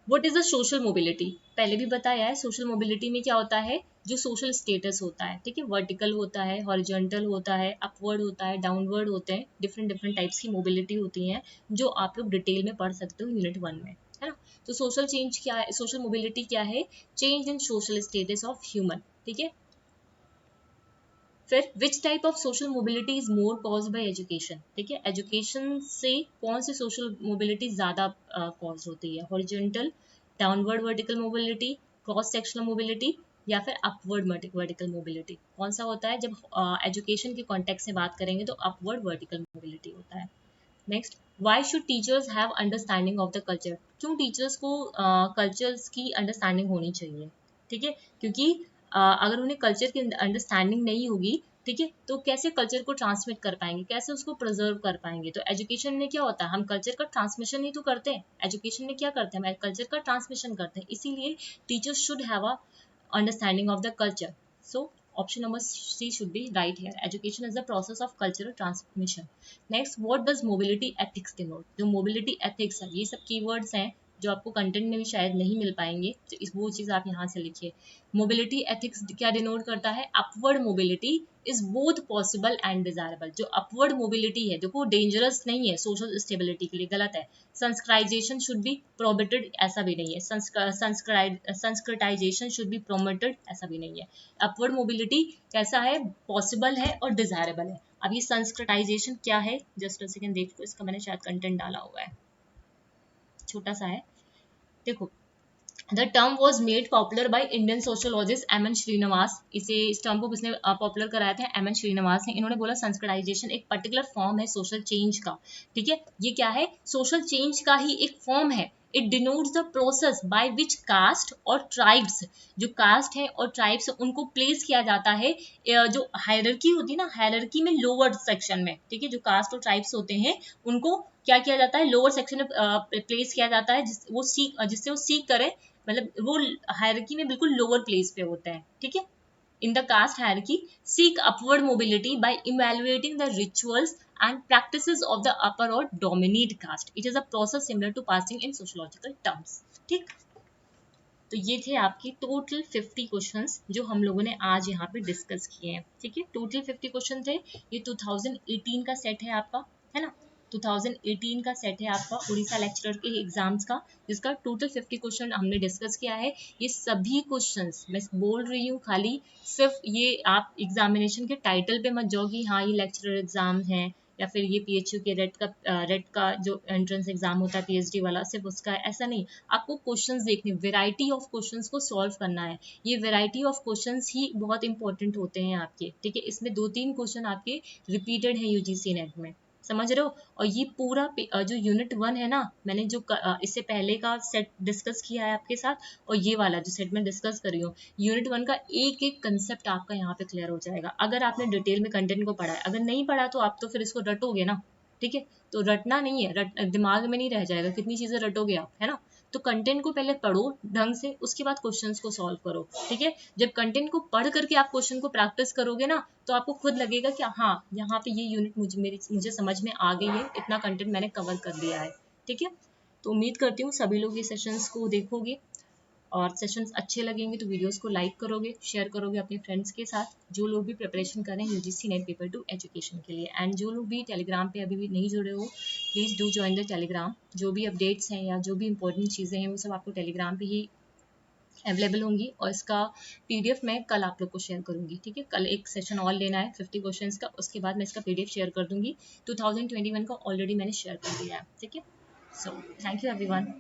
what is the social mobility, पहले भी बताया है, सोशल मोबिलिटी में क्या होता है, जो सोशल स्टेटस होता है, ठीक है, वर्टिकल होता है, हॉरिजॉन्टल होता है, अपवर्ड होता है, डाउनवर्ड होते हैं, डिफरेंट डिफरेंट टाइप्स की मोबिलिटी होती हैं जो आप लोग डिटेल में पढ़ सकते हो यूनिट 1 में, है ना। तो सोशल चेंज क्या है, सोशल मोबिलिटी क्या है, change in social status of human, ठीक है। फिर which type of social mobility is more cause by education, ठीक है, एजुकेशन से कौन सी सोशल मोबिलिटी ज्यादा कॉज होती है, horizontal, downward vertical mobility, cross sectional mobility, या फिर अपवर्ड वर्टिकल मोबिलिटी, कौन सा होता है जब एजुकेशन के कॉन्टेक्स्ट से बात करेंगे तो अपवर्ड वर्टिकल मोबिलिटी होता है। Next, why should teachers have understanding of the culture, क्यों टीचर्स को कल्चर्स की अंडरस्टैंडिंग होनी चाहिए, ठीक है, क्योंकि अगर उन्हें कल्चर की अंडरस्टैंडिंग नहीं होगी, ठीक है, तो कैसे कल्चर को ट्रांसमिट कर पाएंगे, कैसे उसको प्रिजर्व कर पाएंगे। तो एजुकेशन में क्या होता है, हम कल्चर का ट्रांसमिशन ही तो करते हैं, एजुकेशन में क्या करते हैं, हम कल्चर का ट्रांसमिशन करते हैं, इसीलिए teachers should have a understanding of the culture. So option number C should be right here. Education is the process of cultural transmission. Next, what does mobility ethics denote? जो mobility ethics है, ये सब keywords हैं जो आपको content में भी शायद नहीं मिल पाएंगे, तो इस वो चीज़ आप यहाँ से लिखिए। मोबिलिटी एथिक्स क्या डिनोट करता है, upward mobility is both possible and desirable. जो अपवर्ड मोबिलिटी है देखो डेंजरस नहीं है सोशल स्टेबिलिटी के लिए, गलत है। संस्क्राइजेशन शुड बी प्रोहिबिटेड, ऐसा भी नहीं है। संस्कृताइजेशन शुड बी प्रोमोटेड, ऐसा भी नहीं है। अपवर्ड मोबिलिटी कैसा है, पॉसिबल है और डिजायरेबल है। अब ये संस्कृताइजेशन क्या है, जस्ट अ सेकंड देखो, इसका मैंने शायद कंटेंट डाला हुआ है, छोटा सा है, देखो। The term was made popular by Indian sociologist M.N. Srinivas. इस टर्म को किसने पॉपुलर कराया था, M.N. श्रीनिवास ने। इन्होंने बोला संस्कृताइजेशन एक पर्टिकुलर फॉर्म है सोशल चेंज का, ठीक है, ये क्या है, सोशल चेंज का ही एक फॉर्म है। It denotes the process by which caste और ट्राइब्स, जो कास्ट है और ट्राइब्स उनको प्लेस किया जाता है, जो हायरार्की होती है ना, हायरार्की में लोअर सेक्शन में, ठीक है, जो कास्ट और ट्राइब्स होते हैं उनको क्या किया जाता है, लोअर सेक्शन में प्लेस किया जाता है, जिससे वो सीख करे, मतलब वो हायरार्की में बिल्कुल लोअर प्लेस पे होता है, ठीक है। In the caste hierarchy seek upward mobility by evaluating the rituals and practices of the upper or dominant caste. It is a process similar to passing in sociological terms. ठीक, तो ये थे आपके टोटल 50 क्वेश्चंस जो हम लोगों ने आज यहाँ पे डिस्कस किए हैं, ठीक है। टोटल 50 क्वेश्चन थे, ये 2018 का सेट है आपका, है ना, 2018 का सेट है आपका उड़ीसा लेक्चरर के एग्जाम्स का, जिसका टोटल 50 क्वेश्चन हमने डिस्कस किया है। ये सभी क्वेश्चंस मैं बोल रही हूँ, खाली सिर्फ ये आप एग्जामिनेशन के टाइटल पे मत जाओ कि हाँ ये लेक्चरर एग्जाम है या फिर ये PHU के रेट का जो एंट्रेंस एग्जाम होता है PhD वाला, सिर्फ उसका है, ऐसा नहीं। आपको क्वेश्चंस देखने, वेराइटी ऑफ क्वेश्चंस को सॉल्व करना है। ये वेराइटी ऑफ क्वेश्चंस ही बहुत इंपॉर्टेंट होते हैं आपके, ठीक है। इसमें 2-3 क्वेश्चन आपके रिपीटेड है UGC नेट में, समझ रहे हो। और ये पूरा जो यूनिट 1 है ना, मैंने जो इससे पहले का सेट डिस्कस किया है आपके साथ, और ये वाला जो सेट में डिस्कस कर रही हूँ, यूनिट 1 का एक एक कंसेप्ट आपका यहाँ पे क्लियर हो जाएगा, अगर आपने डिटेल में कंटेंट को पढ़ा है। अगर नहीं पढ़ा तो आप तो फिर इसको रटोगे ना, ठीक है। तो रटना नहीं है, दिमाग में नहीं रह जाएगा, कितनी चीजें रटोगे आप, है ना। तो कंटेंट को पहले पढ़ो ढंग से, उसके बाद क्वेश्चंस को सॉल्व करो, ठीक है। जब कंटेंट को पढ़ करके आप क्वेश्चन को प्रैक्टिस करोगे ना, तो आपको खुद लगेगा कि हाँ यहाँ पे ये यूनिट मुझे समझ में आ गई है, इतना कंटेंट मैंने कवर कर दिया है, ठीक है। तो उम्मीद करती हूँ सभी लोग ये सेशंस को देखोगे, और सेशंस अच्छे लगेंगे तो वीडियोस को लाइक करोगे, शेयर करोगे अपने फ्रेंड्स के साथ, जो लोग भी प्रिपरेशन कर रहे हैं UGC नेट पेपर 2 एजुकेशन के लिए। एंड जो लोग भी टेलीग्राम पे अभी भी नहीं जुड़े हो, please do join the Telegram. जो भी अपडेट्स हैं या जो भी इंपॉर्टेंट चीज़ें हैं वो सब आपको टेलीग्राम पे ही अवेलेबल होंगी, और इसका PDF मैं कल आप लोग को शेयर करूंगी, ठीक है। कल एक सेशन और लेना है 50 क्वेश्चंस का, उसके बाद मैं इसका PDF शेयर कर दूंगी। 2021 का ऑलरेडी मैंने शेयर कर दिया है, ठीक है। So thank you everyone.